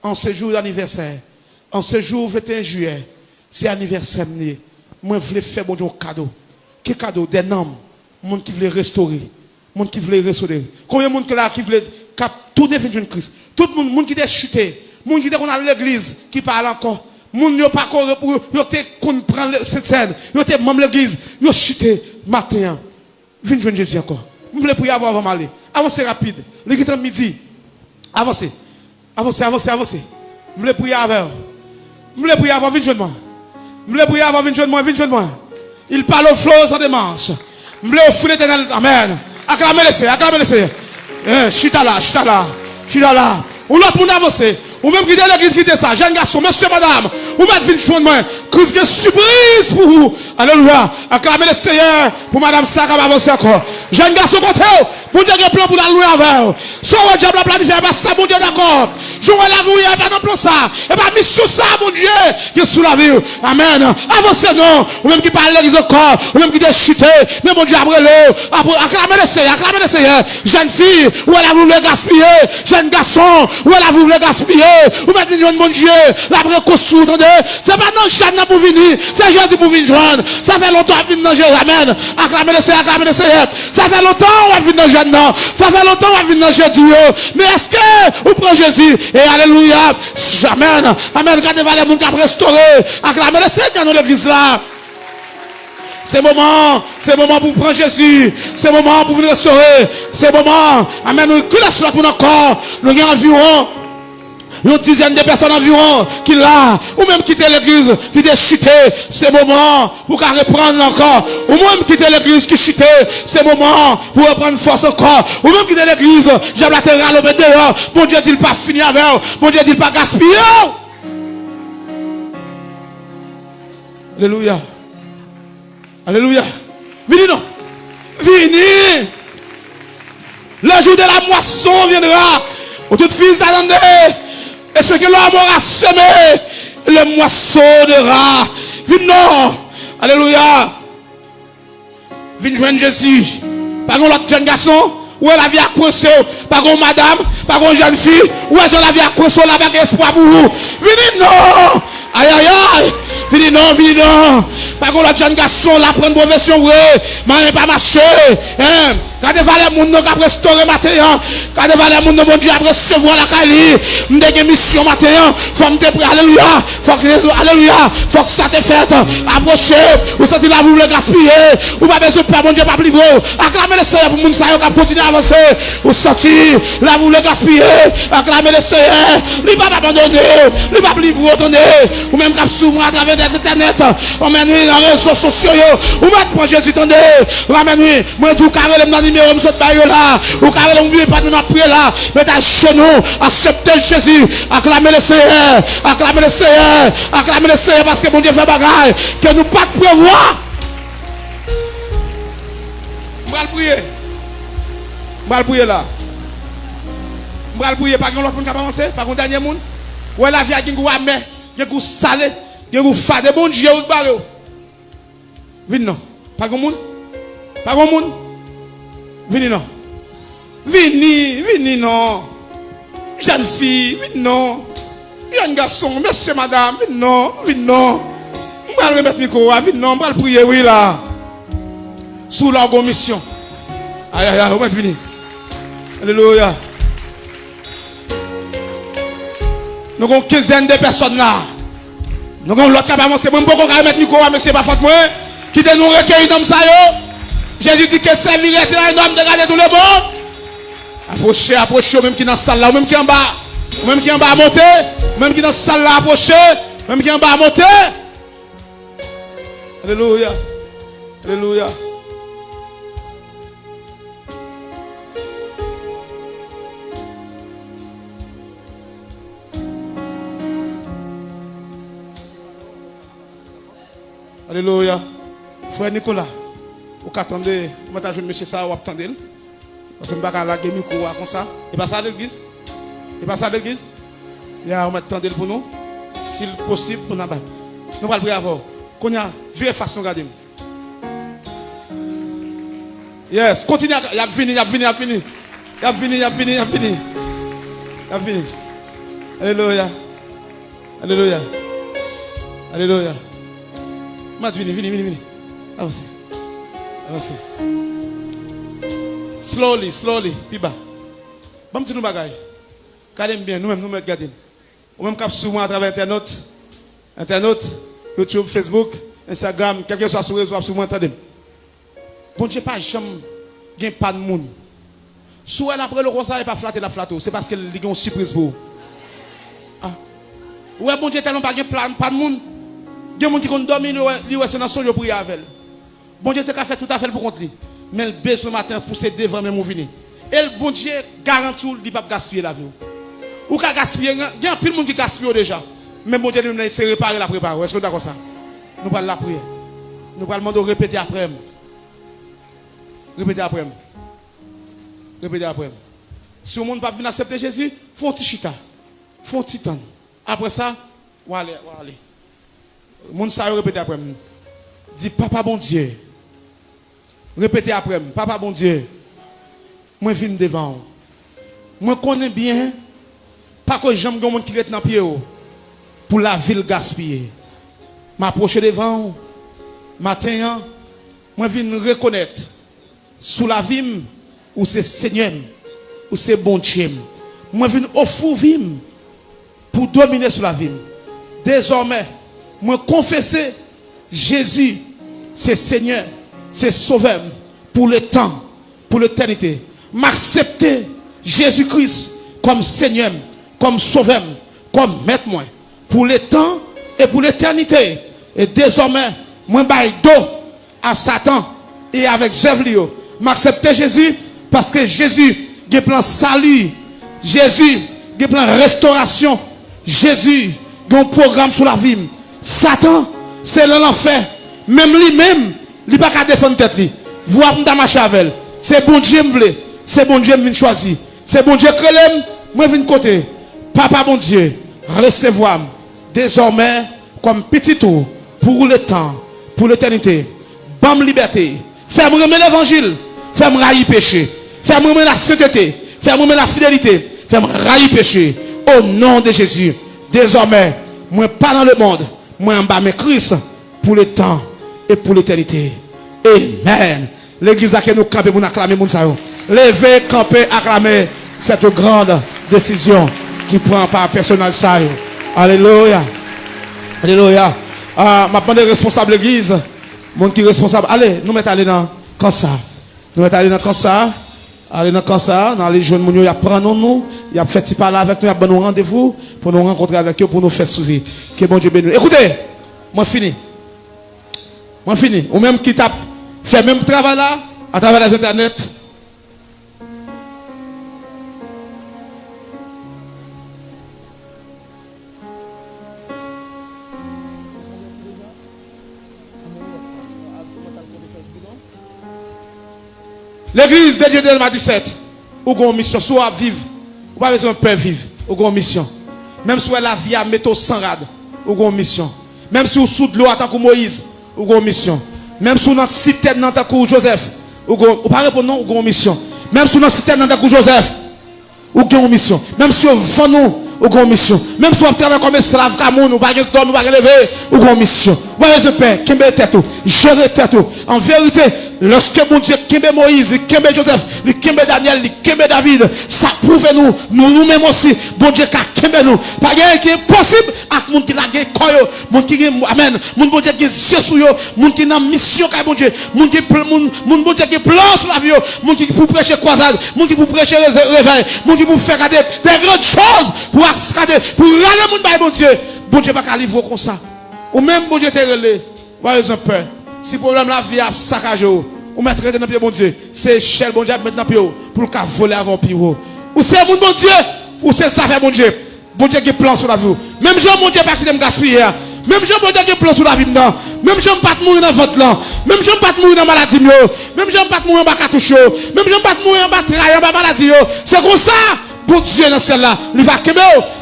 Speaker 1: En ce jour d'anniversaire. En ce jour 21 juillet, c'est anniversaire. Moi, je voulais faire bon Dieu un cadeau. Quel cadeau? Des noms. Monde qui voulait restaurer. Monde qui voulait restaurer. Combien de monde qui voulait tout devenir Christ? Tout le monde qui était chuté. Monde qui était qu'on a l'église, qui parle encore. Monde qui n'a pas prendre cette scène. Ils étaient même l'église. Ils ont chuté matin. Viens joindre Jésus encore. Je voulais prier avant d'aller. Avancez rapide. L'église est midi. Avancez. Avancez, avancez, avancez. Je voulais prier avant. Je voulais prier avant, viens joindre moi. Je voulais prier avant, viens joindre moi, viens joindre moi. Il parle aux flots sans démarche. Je voulais offrir l'éternel. Amen. Acclamez le Seigneur, acclamez le Seigneur. Chita là, chita là, chita là. Ou l'autre pour avancer. Ou même qui est l'église qui était ça. Jeune garçon, monsieur, madame. Ou même viens joindre moi. Christ est surprise pour vous. Alléluia. Acclamez le Seigneur pour madame Saka va avancer encore. Jeune garçon, côté. Bon Dieu, il y a un plan pour la louer avec. Soit le diable a planifié, pas ça, bon Dieu, d'accord. Je vais la vous, il n'y a pas de plan ça. Et pas mission ça, mon Dieu, qui est sous la vie. Amen. Avancez, non. Ou même qui parle l'église encore. Ou même qui est chuté. Mais mon Dieu, après l'eau. Acclamez le Seigneur, acclamez le Seigneur. Jeune fille, où elle a voulu gaspiller. Jeune garçon, où elle a voulu gaspiller. Ou même million de mon Dieu. La vraie costume, attendez. C'est pas non, Jeanne pour venir. C'est Jésus pour venir joindre. Ça fait longtemps à venir dans Jésus. Amen. Acclamez le Seigneur, acclamez le Seigneur. Ça fait longtemps à venir dans Jésus. Ça fait longtemps qu'on vient dans Jésus. Mais est-ce que vous prenez Jésus? Et alléluia. Amen. Amen. Regardez les gens qui ont restauré. Acclamez le Seigneur dans l'église là. C'est moment pour prendre Jésus. C'est moment pour venir restaurer. C'est moment. Amen. Nous laissons là pour notre corps. Nous avons environ une dizaine de personnes environ qui là, ou même quitter l'église, qui est chuté, c'est moment pour reprendre encore. Ou même quitter l'église qui chuté, c'est moment pour reprendre force encore. Ou même quitter l'église, j'ai la terre au dehors. Bon Dieu dit pas fini avec, bon Dieu dit pas gaspiller. Alléluia. Alléluia. Venez non. Venez. Le jour de la moisson viendra. Au tout fils d'Alande. Et ce que l'homme aura semé, le moissonnera. Viens non. Alléluia. Viens joindre Jésus. Par contre, l'autre jeune garçon, où est la vie à coincer? Par contre, madame, par contre, jeune fille, où est la vie à coincer là avec espoir pour vous? Venez non. Aïe aïe aïe. Venez non, venez non. Par contre, l'autre jeune garçon, la prendre profession vraie. Mais pas marcher. Quand des valeurs moun qui a restauré matin, quand des valeurs moun bon Dieu a recevoir la Kali, m'dé mission matin, faut m'te prêt alléluia, faut que alléluia, faut que ça te fait approcher, ou senti la vous le gaspiller, ou pas besoin de bon Dieu pas livrer, acclamer le Seigneur pour moun sa yo qui continuer à avancer, ou senti la vous le gaspiller, acclamer le Seigneur, lui pas abandonner, lui pas livrer tourner, ou même cap souvent à travers des internet, on mène dans les réseaux sociaux, ou mettre pour Jésus tendez, ramène moi tout carré le numéro me saute là, ou carré l'oublier pas de notre prière là, mais ta genou, accepter Jésus, acclamer le Seigneur, acclamer le Seigneur, acclamer le Seigneur parce que mon Dieu fait bagaille que nous pas de prévoir. Je vais prier. Je vais prier là. Je vais prier pas qu'on l'autre monde qui avancer, pas qu'on dernier monde. Ouais la vie a qui goût amer, qui goût salé, qui goût fade, bon Dieu ou barre. Vini non. Pas qu'on monde. Pas qu'on monde. Vini non. Vini non. Jeune fille, vini non. Jeune garçon, monsieur, madame, vini non. Vini non. Je vais remettre le micro, vini non. Je vais prier, oui là. Sous leur mission. Aïe aïe aïe, on va venir. Alléluia. Nous avons une quinzaine de personnes là. Nous avons l'autre qui va avancer. Moi, je ne peux pas mettre le micro, monsieur, pas faute moi. Qui te nous recueillir dans ça. Jésus dit que c'est mille est un homme de garder tout le monde. Approchez, approchez, même qui est dans la salle là, même qui est en bas. Même qui est en bas à monter. Même qui est dans la salle là, approchez. Même qui est en bas à monter. Alléluia. Alléluia. Alléluia. Frère Nicolas, vous attendez, vous attendez monsieur ça, vous attendez. Parce que je ne vais pas la micro comme ça. Et pas ça à l'église. Et pas ça à l'église. Et on va attendre pour nous. Si possible, pour nous. Nous allons prier avant. Qu'on y a vu façon regarder. Yes, continue. Il y a fini, il y a fini, il y a fini. Il y a fini, il y a fini, il y a fini. Il y a fini. Alléluia. Alléluia. Alléluia. Vini. Avancez. Avancez. Slowly. Piba. Bon, petit nous bagaille. Regardez bien, nous-mêmes, nous regardons. Ou même cap souvent à travers Internet, YouTube, Facebook, Instagram, quel que soit sur les réseaux, souvent entendez. Bon Dieu, pas jamais, il n'y a pas de monde. Soit après le conseil, il pas flatter la flatte, c'est parce qu'il y a une surprise pour vous. Ah. Ouais, bon Dieu, tellement pas de monde. Il y a des gens qui ont dormi, c'est dans son pour y aller. Bon Dieu, tu as fait tout à fait pour contre lui. Mais le besoin matin pour se devant même venir. Et le bon Dieu garantit qu'il ne va pas gaspiller la vie. Ou qu'à gaspiller, il y a plus de monde qui gaspille déjà. Mais bon Dieu, nous c'est réparer la préparer. Est-ce que vous d'accord ça? Nous allons la prier. Nous allons demander de répéter après. Répétez après. Répétez après. Si le monde ne va pas venir accepter Jésus, faut un petit chita. Faut un petit temps. Après ça, on va aller. Moun sa yo répétez après. Dis papa bon Dieu. Répétez après. Papa bon Dieu. Moi viens devant. Moi connais bien. Pas que j'aime un monde qui est dans pied pour la ville gaspiller. M'approche devant. Matin, moi viens reconnaître sous la vie où c'est Seigneur ou c'est bon Dieu. Moi viens offrir vie pour dominer sur la vie. Désormais moi confesser Jésus, c'est Seigneur, c'est Sauveur pour le temps, pour l'éternité. M'accepter Jésus-Christ comme Seigneur, comme Sauveur, comme Maître moi, pour le temps et pour l'éternité. Et désormais, moi baille dos à Satan et avec Zevlio. M'accepter Jésus parce que Jésus a un plan salut, Jésus a un plan restauration, Jésus a un programme sur la vie. Satan, c'est l'enfer. Même lui-même, il n'a pas qu'à défendre tête. Voir m'ta marcher avec. C'est bon Dieu me veut. C'est bon Dieu me choisir. C'est bon Dieu que l'aime. Moi viens côté. Papa bon Dieu, recevoir désormais comme petit tour pour le temps, pour l'éternité. Bam liberté. Fais-moi remettre l'évangile. Fais-moi railler péché. Fais-moi remettre la sainteté. Fais-moi remettre la fidélité. Fais-moi railler péché. Au nom de Jésus. Désormais, moi pas dans le monde. Moi en bas, mais Christ pour le temps et pour l'éternité. Amen. l'église a que nous camper pour acclamer moun sa yo. Levez, camper, acclamer cette grande décision qui prend par personnel ça yo. Alléluia. Alléluia. Maintenant les responsables de l'église, monde qui est responsable, allez, nous mettons aller dans comme ça. Nous mettons aller dans comme ça. Allez dans ça, dans les jeunes moun, y a prendre nous, y a fait parler avec nous, y a bon rendez-vous pour nous rencontrer avec eux, pour nous faire suivre. Que bon Dieu bénisse. Écoutez, moi fini. Moi fini. Ou même qui t'a fait même travail là, à travers les internets. L'église de Dieu de m'a 17, ou une mission, soit vivre, ou pas besoin de peur vivre, ou une mission. Même si la vie a métaux sans rade, ou une mission. Même si vous sous de l'eau en tant que Moïse, ou une mission. Même si vous dans citerne en tant que Joseph, ou pas répondre non, ou une mission. Même si vous dans citerne en tant que Joseph, ou une mission. Même si vous vendez nous, ou une mission. Même si vous travaillez comme esclave, comme ou pas de dormir, ou pas de lever, ou une mission. Vous avez besoin de paix, qui me tête, gérer tête. En vérité, lorsque mon Dieu kembe Moïse, kembe Joseph, kembe Daniel, kembe David, ça prouve nous-mêmes aussi, bon Dieu qui kembe nous. Pas rien qui est possible avec moun qui n'a gagné koyo, moun qui amen, moun bon Dieu qui est yeux sur yo, moun qui n'a mission kay bon Dieu, moun bon Dieu qui plan sur la vie, moun qui pour prêcher croisade, moun qui pour prêcher réveil, moun qui pour faire garder des grandes choses pour accéder, pour râler moun bay bon Dieu. Bon Dieu pas qu'à livrer comme ça. Ou même bon Dieu te relé, voyez un peur. Si le problème la vie a saccagé, ou mettre dans le pied bon Dieu, c'est cher bon Dieu mettre dans le pied pour le cas voler avant pire. Ou c'est mon bon Dieu, ou c'est ça fait bon Dieu. Bon Dieu qui plan sur la vie. Même Jean bon Dieu pas qui me gaspiller. Même Jean bon Dieu qui plan sur la vie dedans. Même Jean pas mourir dans votre là. Même Jean pas mourir dans maladie yo. Même Jean pas mourir en bas cartouche. Même Jean pas mourir en bas trahi en bas maladie. C'est comme ça. Bon Dieu dans celle-là, il va kembe,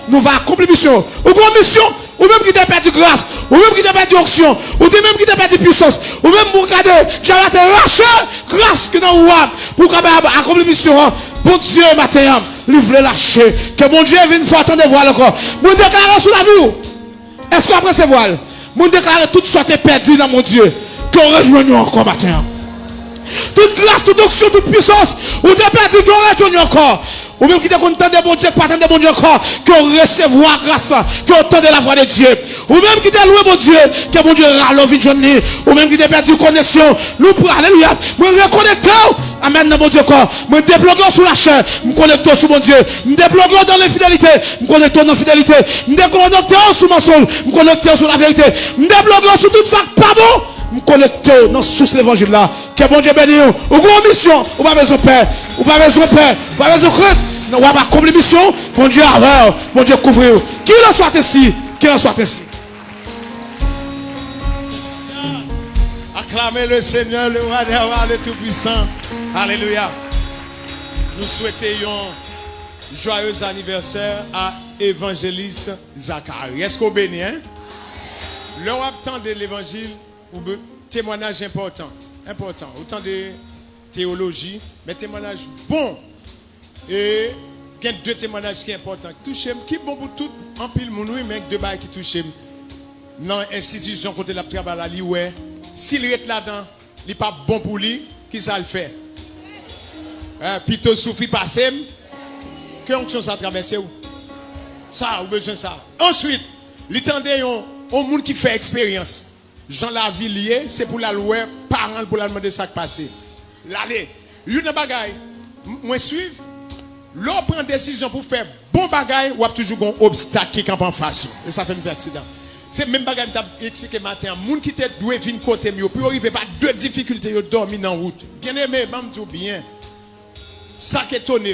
Speaker 1: nous va accomplir mission. Ou grande mission, ou même qui t'a perdu grâce, ou même qui t'a perdu onction, ou même qui t'a perdu puissance, ou même pour regarder, j'allais te racher grâce qui dans roi pour accomplir mission. Bon Dieu matin, il voulait lâcher que mon Dieu vienne faire tant de voiles encore. Mon déclarer sous la vie. Est-ce qu'après ces voiles, mon déclarer toute sorte est perdue dans mon Dieu, qu'on rejoigne nous encore matin. Toute grâce, toute onction, toute puissance, ou t'es perdu, qu'on rejoigne encore. Ou même qui est content de bon Dieu, pas de bon Dieu encore, que recevoir grâce, que entendre la voix de Dieu. Ou même qui est loué mon Dieu, que bon Dieu râle vie de journée. Ou même qui est perdu connexion, nous pour alléluia. Me reconnecter, amen dans mon Dieu corps. Me débloquer sur la chair, me connecter sur mon Dieu. Me débloquer dans l'infidélité, me connecter dans la fidélité. Me déconnecter sur mensonge, me connecter sur la vérité. Me débloquer sur tout ça pas bon. Me connecter dans sous l'évangile là. Que bon Dieu bénisse. Ou grande mission, ou pas besoin de paix, ou pas besoin de paix, ou pas besoin de crainte. Nous va pas comme mission, bon Dieu avoir, bon Dieu couvrir. Qui en soit ainsi, qui en soit ainsi.
Speaker 2: Acclamez le Seigneur, le roi des rois, le Tout-Puissant. Alléluia. Nous souhaitions joyeux anniversaire à évangéliste Zacharie. Est-ce qu'on bénit, hein? Le temps de l'évangile, témoignage important. Important. Autant de théologie, mais témoignage bon. Et il y a deux témoignages qui sont importants. Toucher, qui est bon pour tout, en pile, mon oui, mais deux bails qui touchent. Dans l'institution, côté de la travail, ouais. S'il est là-dedans, il n'est pas bon pour lui, qui ça le fait? Plutôt souffri passer. Que onction ça traverse où? Ça, ou besoin de ça. Ensuite, l'étendue, on monde qui fait expérience. Jean la vie liée, c'est pour la louer, parents pour la demander ça qui passe. L'allez, une bagaille, moi suivre. L'on prend décision pour faire bon bagaille ou a toujours un obstacle qui campe en face. Et ça fait un accident. C'est même bagaille que j'ai expliqué matin. Moun qui te doué venir côté mieux pour arriver pas deux difficultés de dormir dans route. Bien aimé, m'm bien. Ça qui étonne.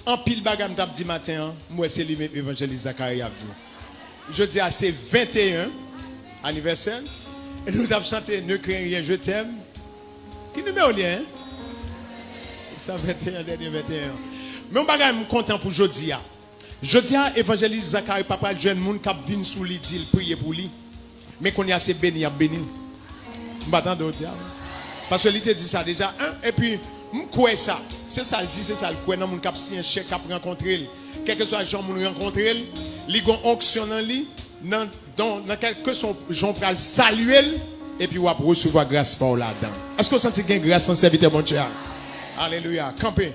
Speaker 2: En pile bagaille m't'a dit matin, moi c'est lui évangéliste Zacharie a dit. Je dis à c'est 21 anniversaire et nous avons chanté Ne crains rien, je t'aime. Qui numéro lien? Ça 21 dernier 21. Mais je suis content pour aujourd'hui. Aujourd'hui, évangéliste Zacharie, papa, le jeune monde qui vient sous lui, dit prier pour lui. Mais qu'on est assez béni, à béni. Je m'attends d'autres. Parce que lui te dit ça déjà. Et puis, je crois ça. C'est ça le dit, c'est ça le croit. Dans mon cap, si un chèque a rencontré, quel que soit le gens qui rencontré, il y a une onction dans lui, dans quel que soit Jean pral saluer, et puis on va recevoir grâce par là-dedans. Est-ce qu'on sent qu'il y a grâce dans le serviteur mon Dieu? Alléluia. Campez.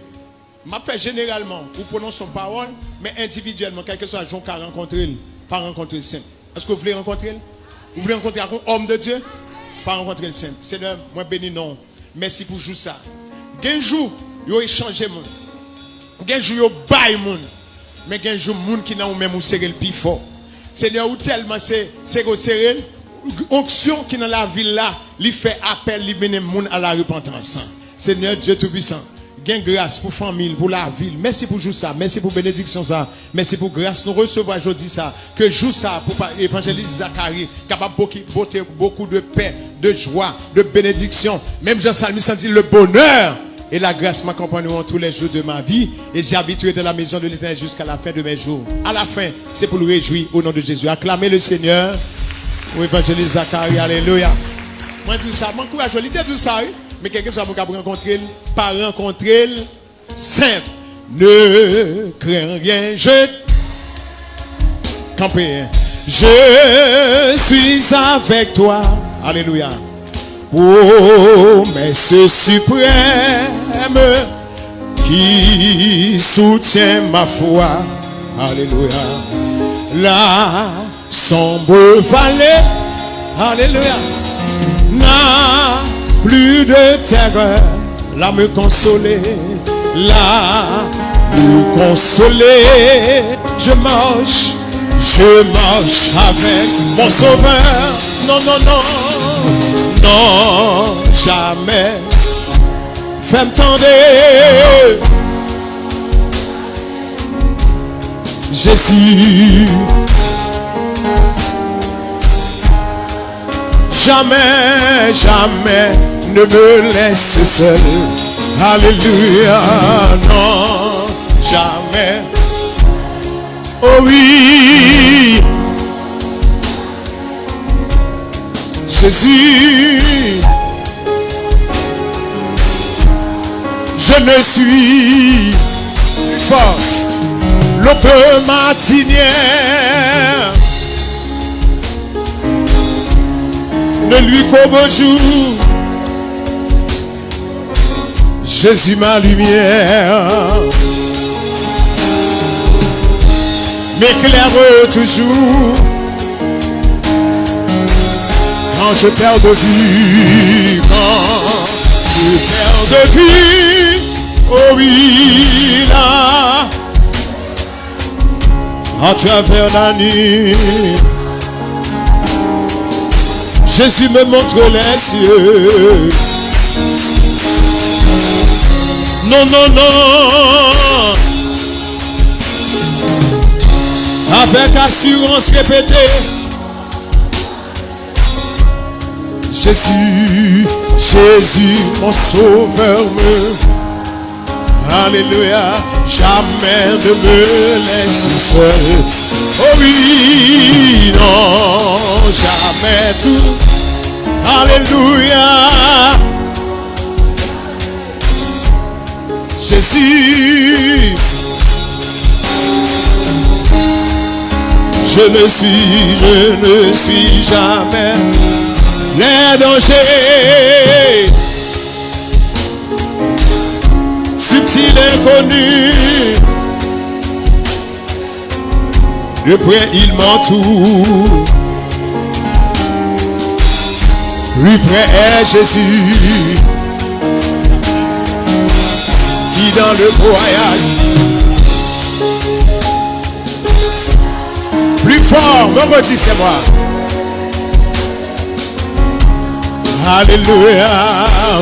Speaker 2: Je fais généralement, vous prononcer son parole, mais individuellement, quel que soit le jour qu'on rencontre, pas rencontrer le simple. Est-ce que vous voulez rencontrer? Vous voulez rencontrer un homme de Dieu? Pas rencontrer le simple. Seigneur, moi béni non. Merci pour jouer ça. Un jour, vous échangez mon. Un jour, vous baillez mon. Mais un jour, moun qui n'a ou même ou serré le plus fort. Seigneur, ou tellement c'est serré, onction qui dans la ville là, lui fait appel, lui mène moun à la repentance. Seigneur Dieu Tout-Puissant, gain grâce pour famille, pour la ville. Merci pour jour ça, merci pour bénédiction ça, merci pour grâce. Nous recevons aujourd'hui ça, que jour ça pour évangéliste Zacharie, capable de beaucoup de paix, de joie, de bénédiction. Même Jean-Salmiste dit le bonheur et la grâce m'accompagneront tous les jours de ma vie et j'habiterai dans la maison de l'Éternel jusqu'à la fin de mes jours. À la fin, c'est pour le réjouir au nom de Jésus. Acclamez le Seigneur. Pour évangéliste Zacharie, alléluia. Moi tout ça, mon courage, tout ça, mais quelque chose pour rencontrer, pas rencontrer, simple. Ne crains rien, campé. Je suis avec toi, alléluia. Promesse suprême qui soutient ma foi, alléluia. La sombre vallée, alléluia, n'a plus de terreur, là me consoler, là me consoler. Je marche avec mon sauveur. Non, non, non, non, jamais. Fais-moi tendre. Jésus, jamais, jamais ne me laisse seul. Alléluia, non, jamais. Oh oui, Jésus, je ne suis pas l'autre matinière. Ne lui qu'au beau jour, Jésus ma lumière, m'éclaire toujours quand je perds de vue, quand je perds de vue. Oh oui, là, à travers la nuit, Jésus me montre les cieux. Non, non, non, avec assurance répétée, Jésus, Jésus, mon sauveur alléluia, jamais ne me laisse seul. Oh oui, non, jamais tout. Alléluia. Jésus, je ne suis jamais les dangers subtils inconnus. De près il m'entoure, plus près est Jésus qui dans le voyage plus fort me redit c'est moi. Alléluia,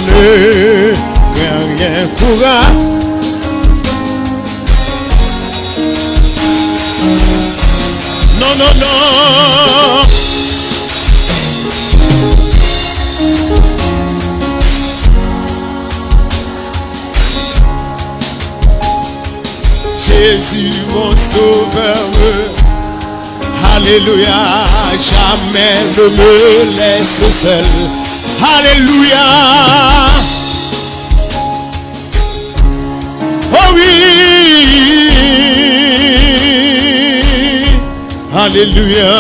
Speaker 2: ne crains rien, courage. Non, non, non. Jésus mon sauveur, alléluia, jamais ne me laisse seul. Alléluia. Oh oui. Alléluia.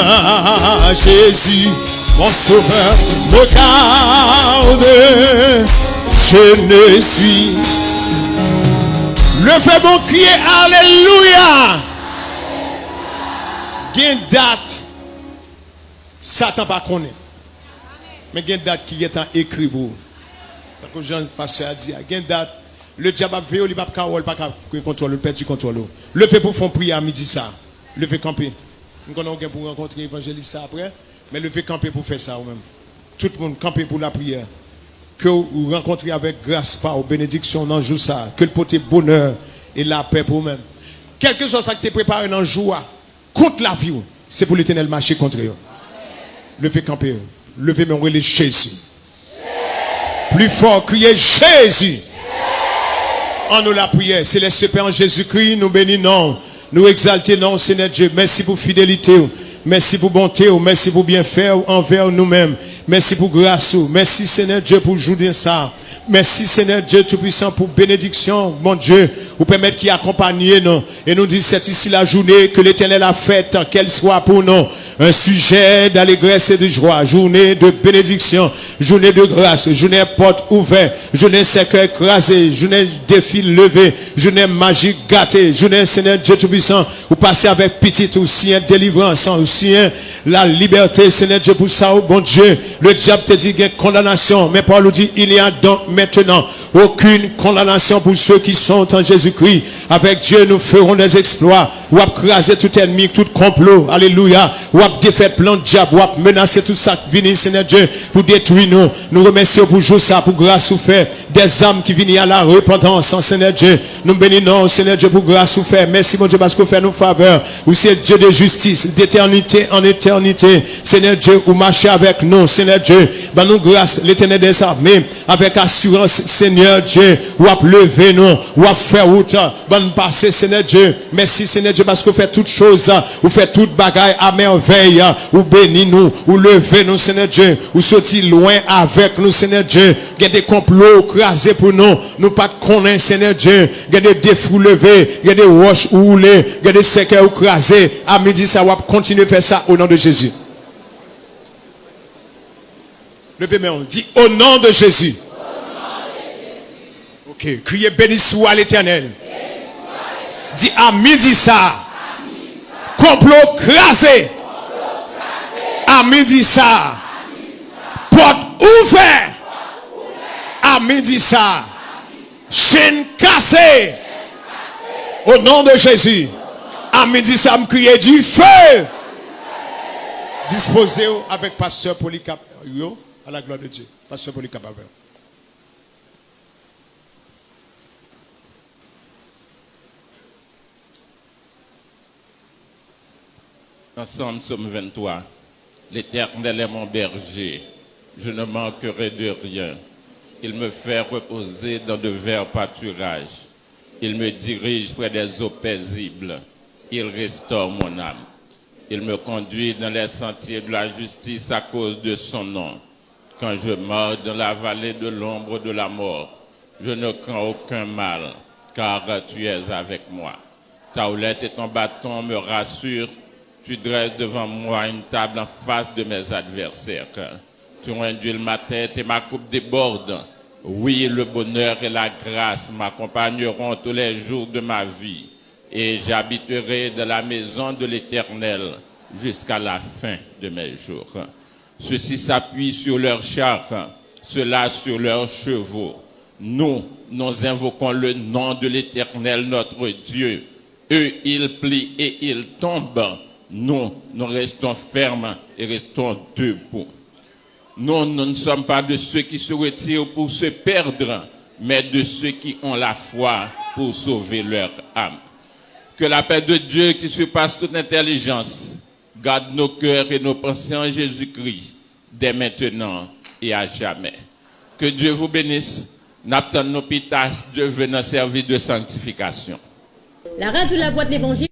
Speaker 2: Jésus mon sauveur me garde. Je ne suis. Levez mon crier, alléluia. Gain date, Satan pas connaît. Mais gain date qui est en écrit pour. Parce que Jean pasteur a dit, gain date, le diable a veillé, il va pas contrôler, le perd du contrôle. Levez pour faire prier à midi ça. Levez camper. Nous avons pour rencontrer l'évangéliste après, mais levez camper pour faire ça ou même. Tout le monde camper pour la prière. Que vous rencontrez avec grâce, par bénédiction dans le jour ça. Que le porte bonheur et la paix pour vous-même. Quel que soit ça que tu es préparé dans le jour, contre la vie, c'est pour l'éternel marcher contre eux. Levez camper. Levez mon relais Jésus. Plus fort, criez Jésus. En nous la prière. Céleste Père en Jésus-Christ, nous bénissons. Nous exaltons, Seigneur Dieu. Merci pour fidélité. Merci pour bonté. Merci pour bien faire envers nous-mêmes. Merci pour grâce. Merci Seigneur Dieu pour jouer ça. Merci Seigneur Dieu Tout-Puissant pour bénédiction, mon Dieu, pour permettre qu'il accompagne nous. Et nous dit c'est ici la journée que l'Éternel a faite, qu'elle soit pour nous un sujet d'allégresse et de joie, journée de bénédiction, journée de grâce, journée porte ouverte, journée cercueil écrasé, journée défi levé, journée magique gâtée, journée Seigneur Dieu Tout-Puissant, vous passez avec petite aussi une délivrance, aussi la liberté, Seigneur Dieu, pour ça, oh bon Dieu, le diable te dit qu'il y a condamnation, mais Paul nous dit il y a donc maintenant aucune condamnation pour ceux qui sont en Jésus-Christ. Avec Dieu, nous ferons des exploits. Ou à craser tout ennemi, tout complot. Alléluia. Ou à défaire plein de diable. Ou à menacer tout ça qui vient, Seigneur Dieu, pour détruire nous. Nous remercions pour jouer ça, pour grâce ou fait. Des âmes qui viennent à la repentance, Seigneur Dieu. Nous bénissons, Seigneur Dieu, pour grâce ou fait. Merci, mon Dieu, parce que vous faites nous faveur. Vous êtes Dieu de justice, d'éternité en éternité. Seigneur Dieu, vous marchez avec nous, Seigneur Dieu. Ben nous grâce, l'éternel des armées, avec assurance, Seigneur Dieu, ou à lever nous, ou à faire route, bonne passer, Seigneur Dieu. Merci, Seigneur Dieu, parce que vous faites toutes choses, vous faites toute bagaille à merveille, vous bénissez nous, vous levez nous, Seigneur Dieu, vous sortez loin avec nous, Seigneur Dieu. Il y a des complots crasés pour nous, nous pas de connaître, Seigneur Dieu. Il y a des défous levés, il y a des roches roulées, il y a des cercueils crasés. À midi, ça va continuer à faire ça au nom de Jésus. Levez-moi, on dit au nom de Jésus. Ok, criez béni soit l'Éternel. Dis à midi ça. Complot crasé. À midi ça. Porte ouverte. À midi ça. Chaîne cassée. Au nom de Jésus. À midi ça me crier du feu. Disposez-vous avec pasteur Polycarpe. À la gloire de Dieu. Pasteur Polycarpe.
Speaker 3: Ensemble, Psaume 23. L'Éternel est mon berger, je ne manquerai de rien. Il me fait reposer dans de verts pâturages. Il me dirige près des eaux paisibles. Il restaure mon âme. Il me conduit dans les sentiers de la justice à cause de son nom. Quand je meurs dans la vallée de l'ombre de la mort, je ne crains aucun mal, car tu es avec moi. Ta houlette et ton bâton me rassurent. Tu dresses devant moi une table en face de mes adversaires. Tu induis ma tête et ma coupe déborde. Oui, le bonheur et la grâce m'accompagneront tous les jours de ma vie. Et j'habiterai dans la maison de l'Éternel jusqu'à la fin de mes jours. Ceux-ci s'appuient sur leurs chars, ceux-là sur leurs chevaux. Nous invoquons le nom de l'Éternel, notre Dieu. Eux, ils plient et ils tombent. Nous restons fermes et restons debout. Nous ne sommes pas de ceux qui se retirent pour se perdre, mais de ceux qui ont la foi pour sauver leur âme. Que la paix de Dieu qui surpasse toute intelligence garde nos cœurs et nos pensées en Jésus-Christ, dès maintenant et à jamais. Que Dieu vous bénisse. N'attendons nos pitas de venir servir de sanctification.
Speaker 4: La radio La Voix de l'Évangile.